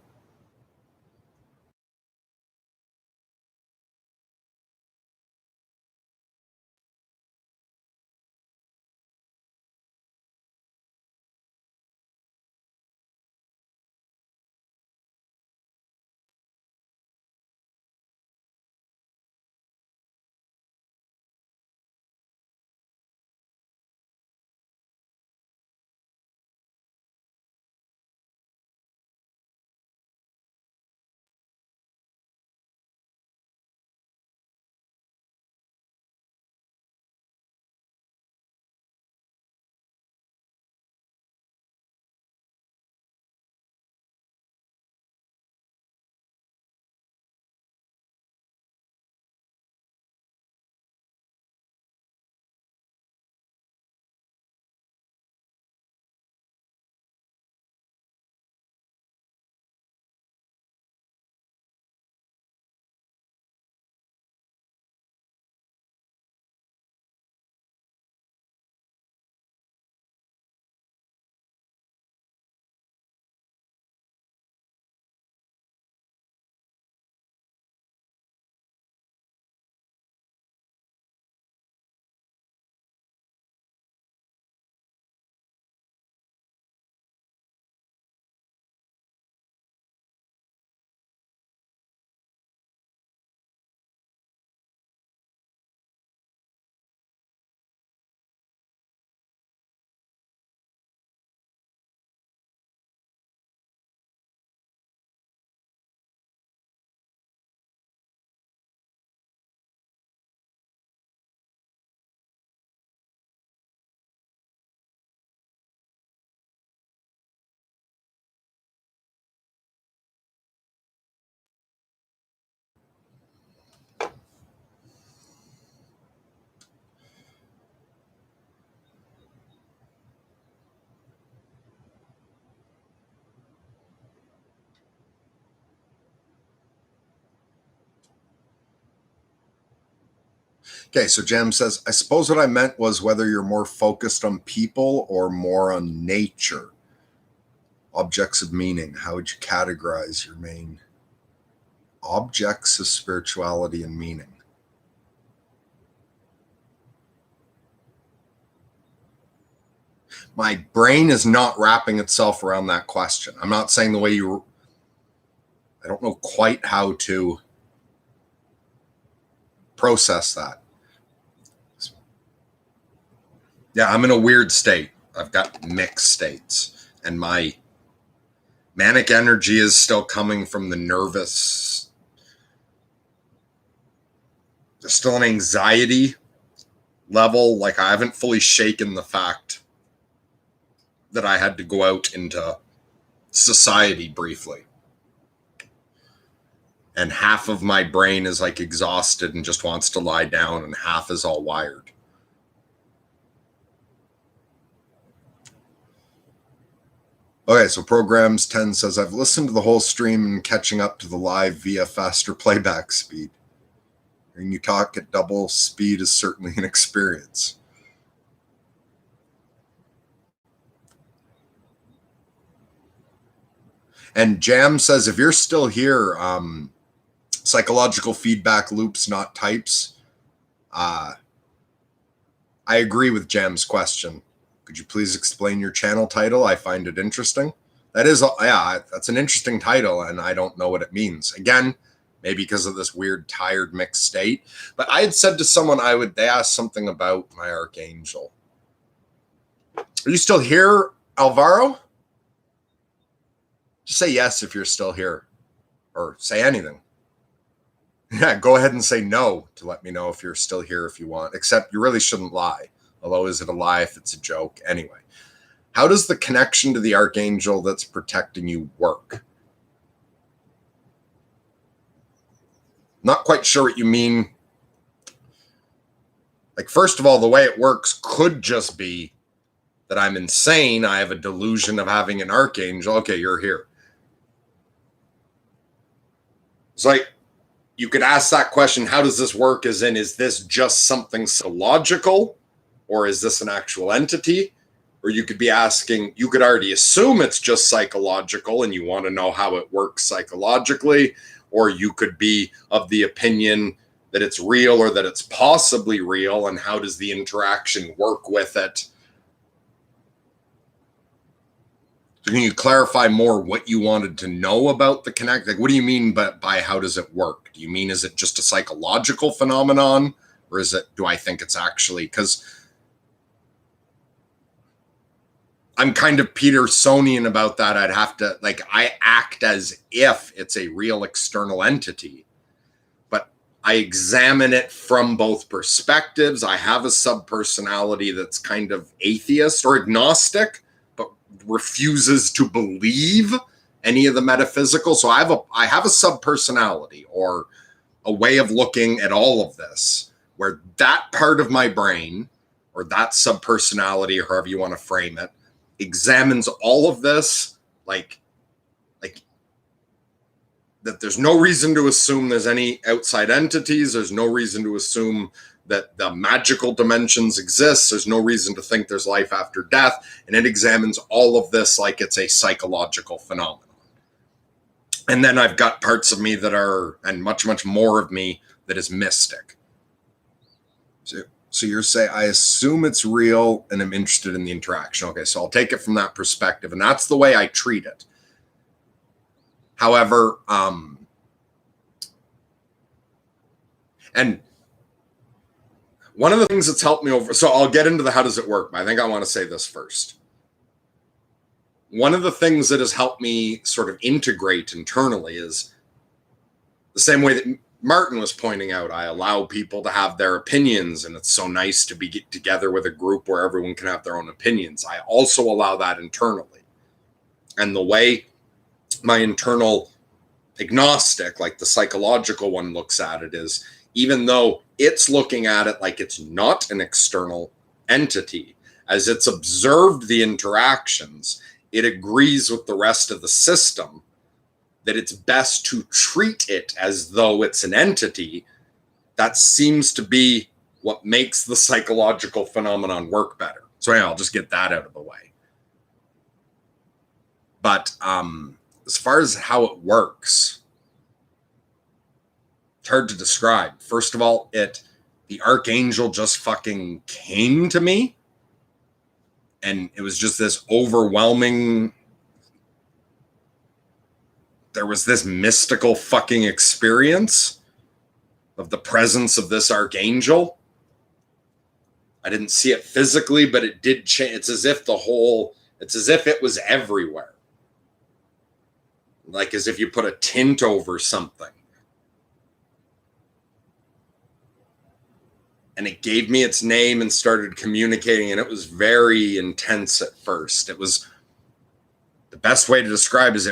Okay, so Jam says, I suppose what I meant was whether you're more focused on people or more on nature. Objects of meaning. How would you categorize your main objects of spirituality and meaning? My brain is not wrapping itself around that question. I'm not saying the way you, I don't know quite how to process that. Yeah, I'm in a weird state. I've got mixed states, and my manic energy is still coming from the nervous. There's still an anxiety level. Like, I haven't fully shaken the fact that I had to go out into society briefly. And half of my brain is like exhausted and just wants to lie down, and half is all wired. Okay, so Programs 10 says, I've listened to the whole stream and catching up to the live via faster playback speed. Hearing you talk at double speed is certainly an experience. And Jam says, if you're still here, psychological feedback loops, not types. I agree with Jam's question. Could you please explain your channel title? I find it interesting. That is, yeah, that's an interesting title, and I don't know what it means. Again, maybe because of this weird, tired, mixed state. But I had said to someone, they asked something about my archangel. Are you still here, Alvaro? Just say yes if you're still here, or say anything. Yeah, go ahead and say no to let me know if you're still here if you want, except you really shouldn't lie. Although, is it a lie if it's a joke? Anyway, how does the connection to the archangel that's protecting you work? Not quite sure what you mean. Like, first of all, the way it works could just be that I'm insane. I have a delusion of having an archangel. Okay, you're here. It's like, you could ask that question, how does this work? As in, is this just something psychological? Or is this an actual entity? Or you could be asking, you could already assume it's just psychological and you want to know how it works psychologically. Or you could be of the opinion that it's real or that it's possibly real, and how does the interaction work with it? So can you clarify more what you wanted to know about the connect? Like, what do you mean by how does it work? Do you mean, is it just a psychological phenomenon? Or is it, do I think it's actually, because I'm kind of Petersonian about that. I'd have to, like, I act as if it's a real external entity, but I examine it from both perspectives. I have a subpersonality that's kind of atheist or agnostic, but refuses to believe any of the metaphysical. So I have a subpersonality, or a way of looking at all of this, where that part of my brain, or that subpersonality, or however you want to frame it, examines all of this, like that there's no reason to assume there's any outside entities. There's no reason to assume that the magical dimensions exist. There's no reason to think there's life after death. And it examines all of this like it's a psychological phenomenon. And then I've got parts of me that are, and much, much more of me that is mystic. So you're saying, I assume it's real and I'm interested in the interaction. Okay, so I'll take it from that perspective. And that's the way I treat it. However, and one of the things that's helped me over, so I'll get into the how does it work, but I think I want to say this first. One of the things that has helped me sort of integrate internally is the same way that Martin was pointing out. I allow people to have their opinions, and it's so nice to get together with a group where everyone can have their own opinions. I also allow that internally. And the way my internal agnostic, like the psychological one, looks at it is, even though it's looking at it like it's not an external entity, as it's observed the interactions, it agrees with the rest of the system that it's best to treat it as though it's an entity. That seems to be what makes the psychological phenomenon work better. So yeah, I'll just get that out of the way. But as far as how it works, it's hard to describe. First of all, the archangel just fucking came to me, and it was just this overwhelming, there was this mystical fucking experience of the presence of this archangel. I didn't see it physically, but it did change. It's as if it was everywhere. Like as if you put a tint over something. And it gave me its name and started communicating, and it was very intense at first. It was, the best way to describe is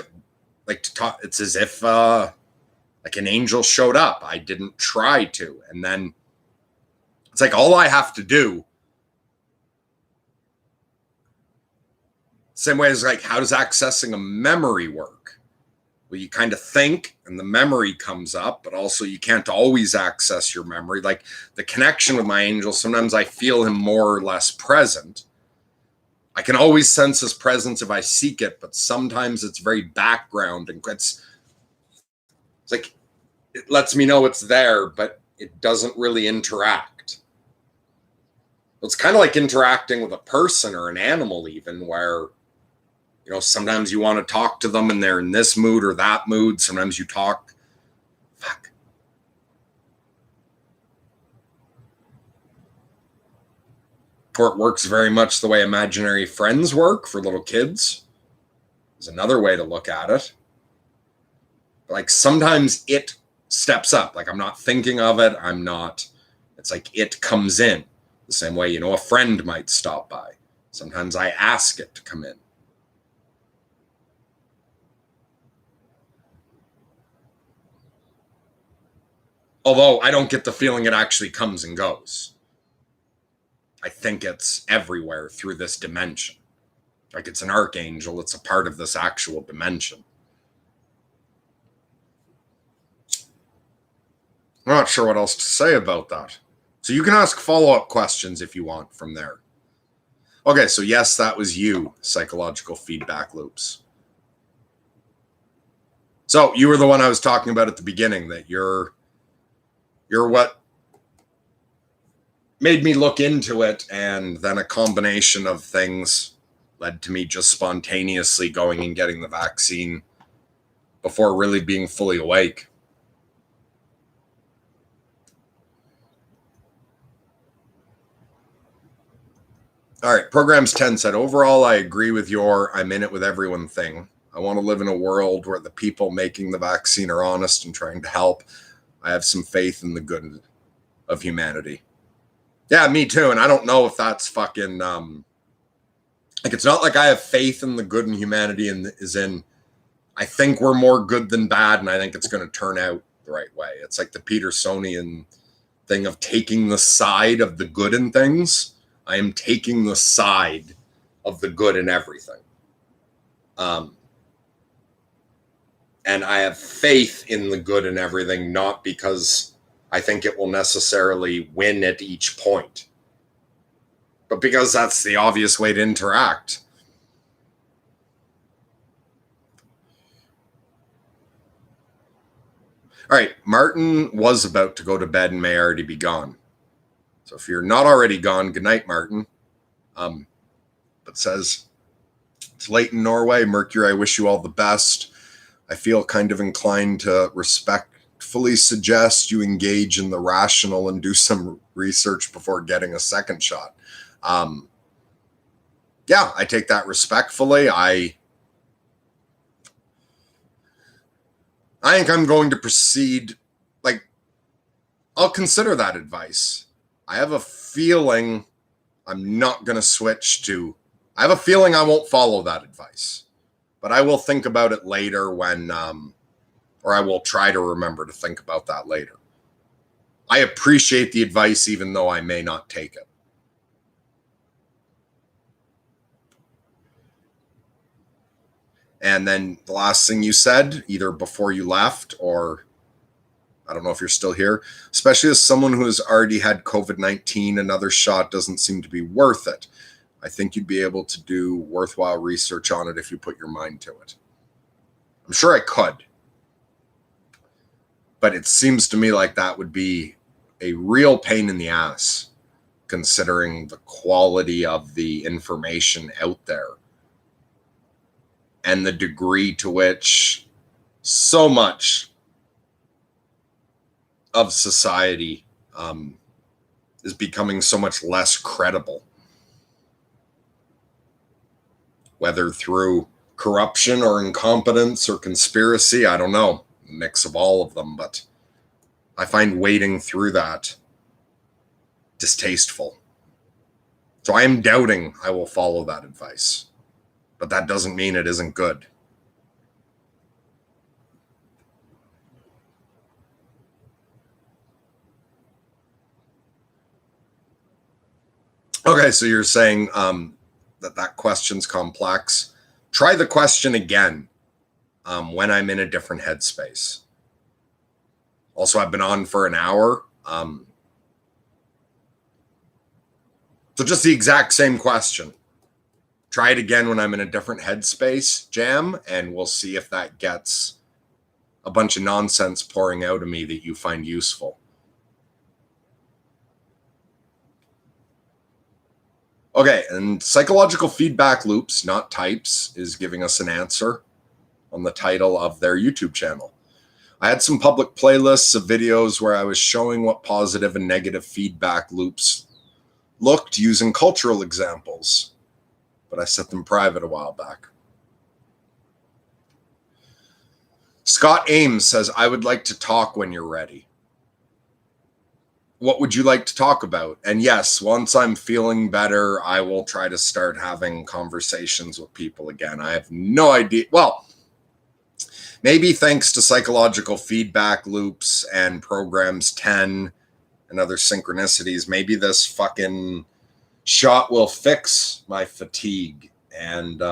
it's as if like an angel showed up. I didn't try to. And then it's like all I have to do, same way as like, how does accessing a memory work? Well, you kind of think and the memory comes up, but also you can't always access your memory. Like the connection with my angel, sometimes I feel him more or less present. I can always sense his presence if I seek it, but sometimes it's very background, and it's like it lets me know it's there, but it doesn't really interact. It's kind of like interacting with a person or an animal, even, where sometimes you want to talk to them and they're in this mood or that mood. Sometimes you talk. Fuck. Or it works very much the way imaginary friends work for little kids. Is another way to look at it. Like sometimes it steps up. Like I'm not thinking of it. It's like it comes in. The same way, a friend might stop by. Sometimes I ask it to come in. Although I don't get the feeling it actually comes and goes. I think it's everywhere through this dimension. Like it's an archangel. It's a part of this actual dimension. I'm not sure what else to say about that. So you can ask follow-up questions if you want from there. Okay, so yes, that was you, psychological feedback loops. So you were the one I was talking about at the beginning, that you're what made me look into it, and then a combination of things led to me just spontaneously going and getting the vaccine before really being fully awake. All right, Programs 10 said, overall, I agree with your I'm in it with everyone thing. I want to live in a world where the people making the vaccine are honest and trying to help. I have some faith in the good of humanity. Yeah, me too. And I don't know if that's fucking, like, it's not like I have faith in the good in humanity and I think we're more good than bad, and I think it's going to turn out the right way. It's like the Petersonian thing of taking the side of the good in things. I am taking the side of the good in everything. And I have faith in the good in everything, not because I think it will necessarily win at each point, but because that's the obvious way to interact. All right, Martin was about to go to bed and may already be gone. So if you're not already gone, good night, Martin. But says, it's late in Norway. Mercury, I wish you all the best. I feel kind of inclined to respectfully suggest you engage in the rational and do some research before getting a second shot. Yeah, I take that respectfully. I think I'm going to proceed. Like, I'll consider that advice. I have a feeling I'm not going to switch to. I have a feeling I won't follow that advice, but I will think about it later when, or I will try to remember to think about that later. I appreciate the advice, even though I may not take it. And then the last thing you said, either before you left or I don't know if you're still here. Especially as someone who has already had COVID-19, another shot doesn't seem to be worth it. I think you'd be able to do worthwhile research on it if you put your mind to it. I'm sure I could. But it seems to me like that would be a real pain in the ass, considering the quality of the information out there and the degree to which so much of society is becoming so much less credible, whether through corruption or incompetence or conspiracy. I don't know, a mix of all of them, but I find wading through that distasteful. So I am doubting I will follow that advice, but that doesn't mean it isn't good. Okay, so you're saying that question's complex. Try the question again when I'm in a different headspace. Also, I've been on for an hour. So just the exact same question. Try it again when I'm in a different headspace, Jam, and we'll see if that gets a bunch of nonsense pouring out of me that you find useful. Okay, and psychological feedback loops, not types, is giving us an answer on the title of their YouTube channel. I had some public playlists of videos where I was showing what positive and negative feedback loops looked using cultural examples, but I set them private a while back. Scott Ames says, I would like to talk when you're ready. What would you like to talk about? And yes, once I'm feeling better, I will try to start having conversations with people again. I have no idea. Well, maybe thanks to psychological feedback loops and programs 10 and other synchronicities, maybe this fucking shot will fix my fatigue and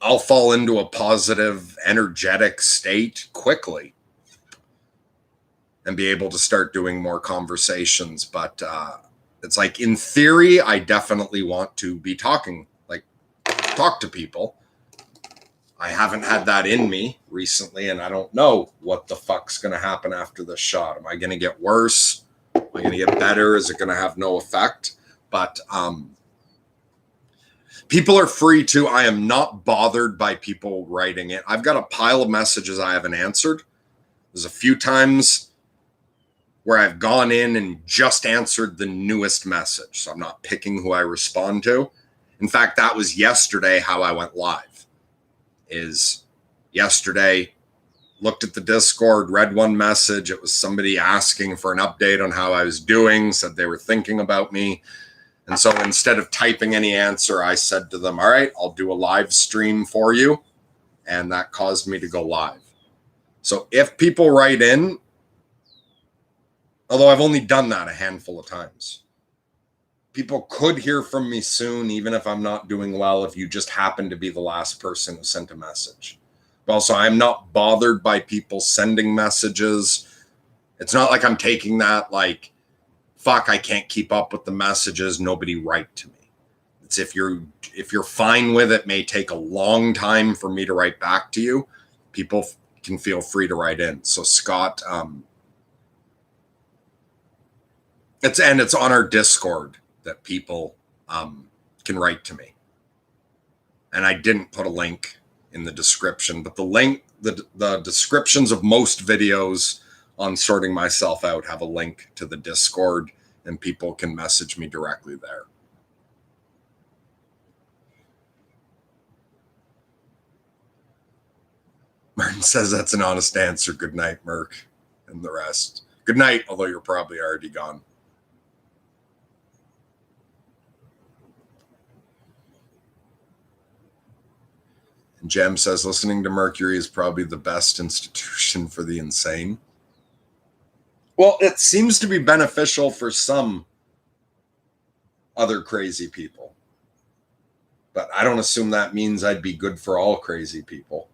I'll fall into a positive, energetic state quickly and be able to start doing more conversations. But it's like, in theory, I definitely want to be talk to people. I haven't had that in me recently, and I don't know what the fuck's going to happen after this shot. Am I going to get worse? Am I going to get better? Is it going to have no effect? But people are free to. I am not bothered by people writing it. I've got a pile of messages I haven't answered. There's a few times where I've gone in and just answered the newest message. So I'm not picking who I respond to. In fact, that was yesterday how I went live. Is yesterday, looked at the Discord, read one message. It was somebody asking for an update on how I was doing, said they were thinking about me. And so instead of typing any answer, I said to them, all right, I'll do a live stream for you. And that caused me to go live. So if people write in, although I've only done that a handful of times, people could hear from me soon, even if I'm not doing well, if you just happen to be the last person who sent a message. But also, I'm not bothered by people sending messages. It's not like I'm taking that like, fuck, I can't keep up with the messages, nobody write to me. It's if you're fine with it, may take a long time for me to write back to you, people can feel free to write in. So Scott, it's on our Discord that people can write to me. And I didn't put a link in the description, but the link, the descriptions of most videos on sorting myself out have a link to the Discord, and people can message me directly there. Martin says that's an honest answer. Good night, Merc, and the rest. Good night, although you're probably already gone. And Jem says, listening to Mercury is probably the best institution for the insane. Well, it seems to be beneficial for some other crazy people. But I don't assume that means I'd be good for all crazy people.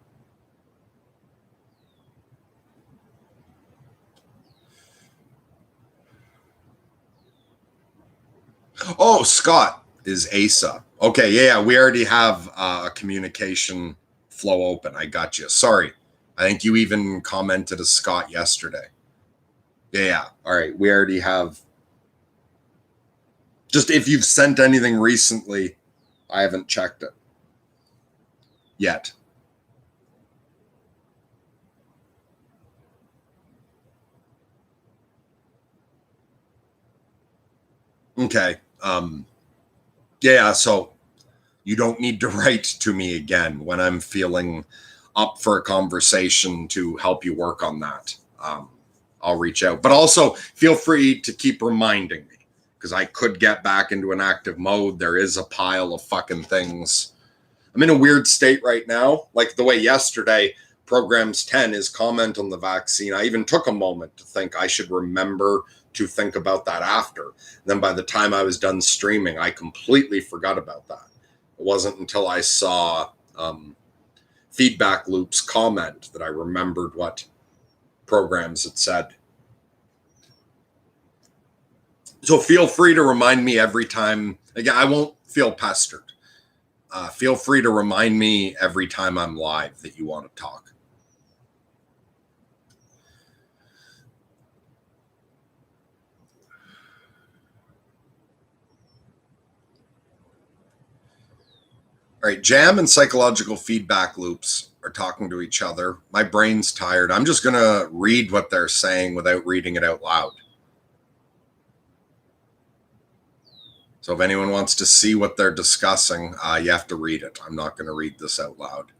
Oh, Scott is Asa. Okay, yeah, we already have a communication flow open. I got you. Sorry. I think you even commented as Scott yesterday. Yeah. All right. We already have. Just if you've sent anything recently, I haven't checked it yet. Okay. Yeah. So you don't need to write to me again when I'm feeling up for a conversation to help you work on that. I'll reach out, but also feel free to keep reminding me because I could get back into an active mode. There is a pile of fucking things. I'm in a weird state right now. Like the way yesterday, Programs 10 is comment on the vaccine. I even took a moment to think I should remember to think about that after. And then by the time I was done streaming, I completely forgot about that. It wasn't until I saw Feedback Loop's comment that I remembered what Programs had said. So feel free to remind me every time. Again, I won't feel pestered. Feel free to remind me every time I'm live that you want to talk. All right, jam and psychological feedback loops are talking to each other. My brain's tired. I'm just going to read what they're saying without reading it out loud. So if anyone wants to see what they're discussing, you have to read it. I'm not going to read this out loud.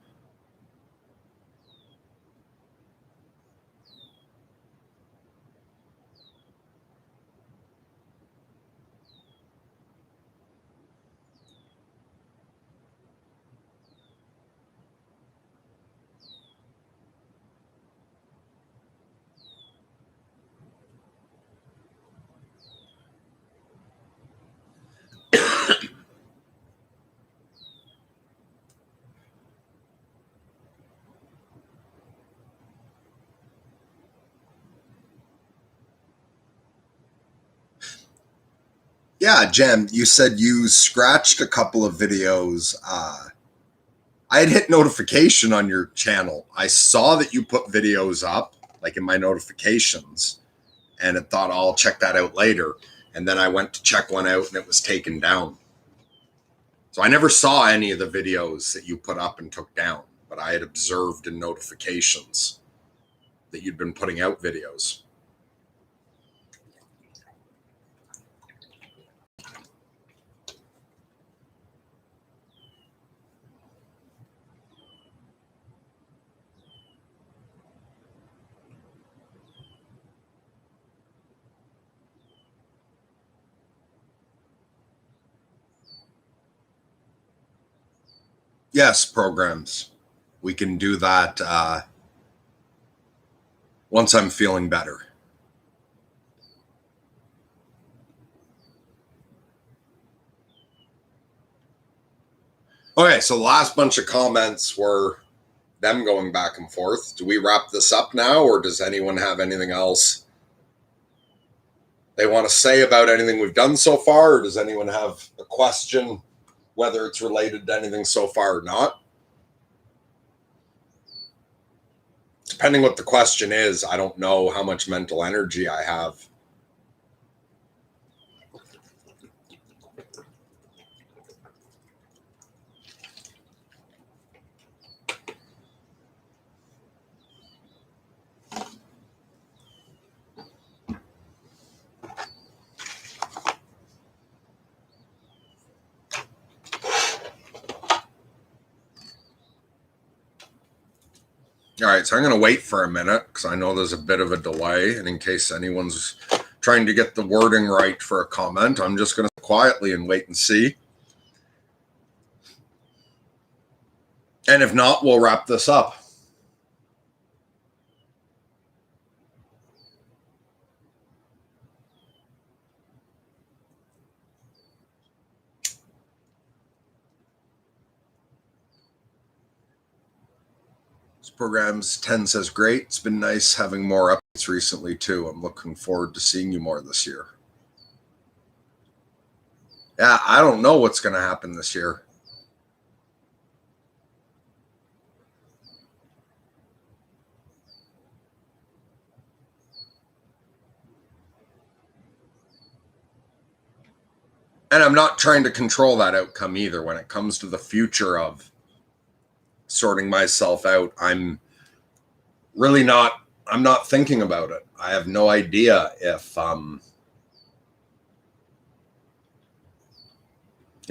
Yeah, Jen, you said you scratched a couple of videos. I had hit notification on your channel. I saw that you put videos up, like in my notifications, and it thought, I'll check that out later. And then I went to check one out and it was taken down. So I never saw any of the videos that you put up and took down, but I had observed in notifications that you'd been putting out videos. Yes, Programs. We can do that once I'm feeling better. Okay, so the last bunch of comments were them going back and forth. Do we wrap this up now, or does anyone have anything else they want to say about anything we've done so far, or does anyone have a question, whether it's related to anything so far or not? Depending what the question is, I don't know how much mental energy I have. All right, so I'm going to wait for a minute because I know there's a bit of a delay. And in case anyone's trying to get the wording right for a comment, I'm just going to quietly and wait and see. And if not, we'll wrap this up. Programs 10 says, great. It's been nice having more updates recently, too. I'm looking forward to seeing you more this year. Yeah, I don't know what's going to happen this year. And I'm not trying to control that outcome either. When it comes to the future of sorting myself out, I'm not thinking about it. I have no idea if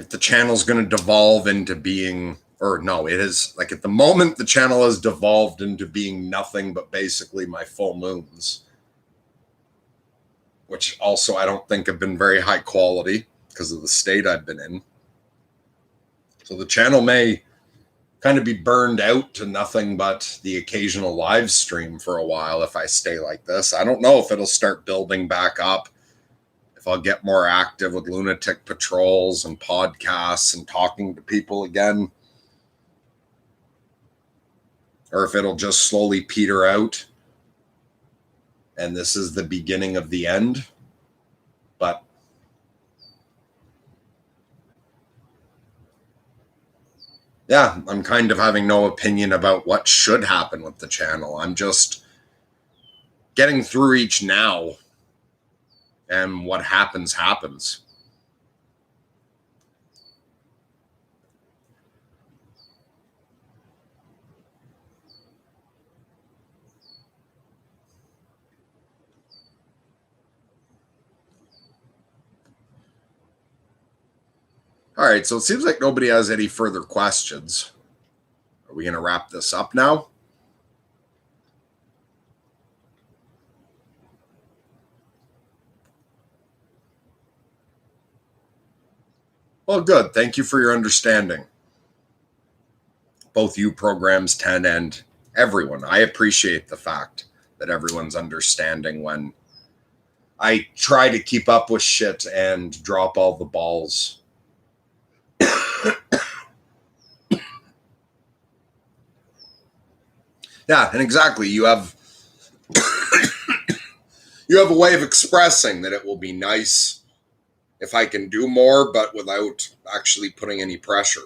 the channel's going to devolve into being, or no, it is like at the moment the channel has devolved into being nothing but basically my full moons, which also I don't think have been very high quality because of the state I've been in. So the channel may kind of be burned out to nothing but the occasional live stream for a while if I stay like this. I don't know if it'll start building back up, if I'll get more active with lunatic patrols and podcasts and talking to people again, or if it'll just slowly peter out and this is the beginning of the end. But yeah, I'm kind of having no opinion about what should happen with the channel. I'm just getting through each now, and what happens. All right, so it seems like nobody has any further questions. Are we going to wrap this up now? Well, good. Thank you for your understanding. Both you, Programs 10, and everyone. I appreciate the fact that everyone's understanding when I try to keep up with shit and drop all the balls. Yeah, and exactly. You have a way of expressing that it will be nice if I can do more, but without actually putting any pressure.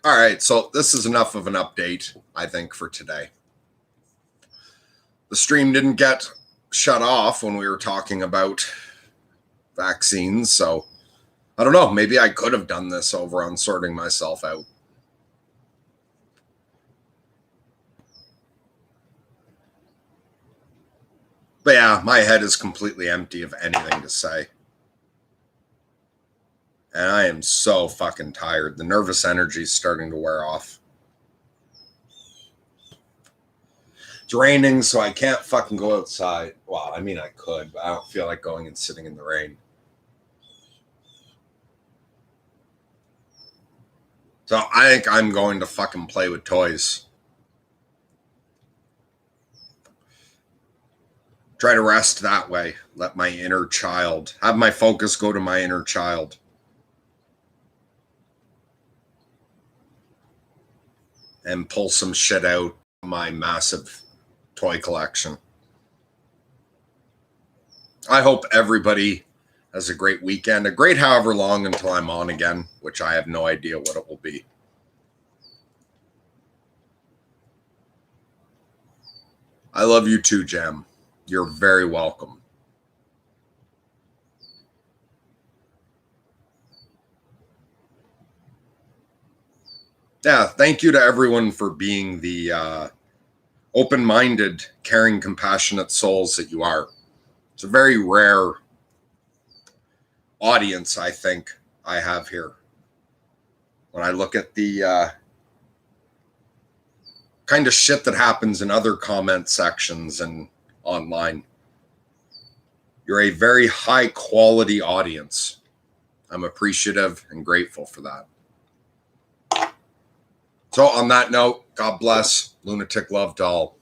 All right, so this is enough of an update, I think, for today. The stream didn't get shut off when we were talking about vaccines, so I don't know. Maybe I could have done this over on sorting myself out. But yeah, my head is completely empty of anything to say. And I am so fucking tired. The nervous energy is starting to wear off. It's raining, so I can't fucking go outside. Well, I mean, I could, but I don't feel like going and sitting in the rain. So I think I'm going to fucking play with toys. Try to rest that way. Let my inner child, have my focus go to my inner child. And pull some shit out of my massive toy collection. I hope everybody has a great weekend, a great however long until I'm on again, which I have no idea what it will be. I love you too, Jam. You're very welcome. Yeah, thank you to everyone for being the open-minded, caring, compassionate souls that you are. It's a very rare audience, I think, I have here. When I look at the kind of shit that happens in other comment sections and online, you're a very high-quality audience. I'm appreciative and grateful for that. So on that note, God bless. Lunatic love to all.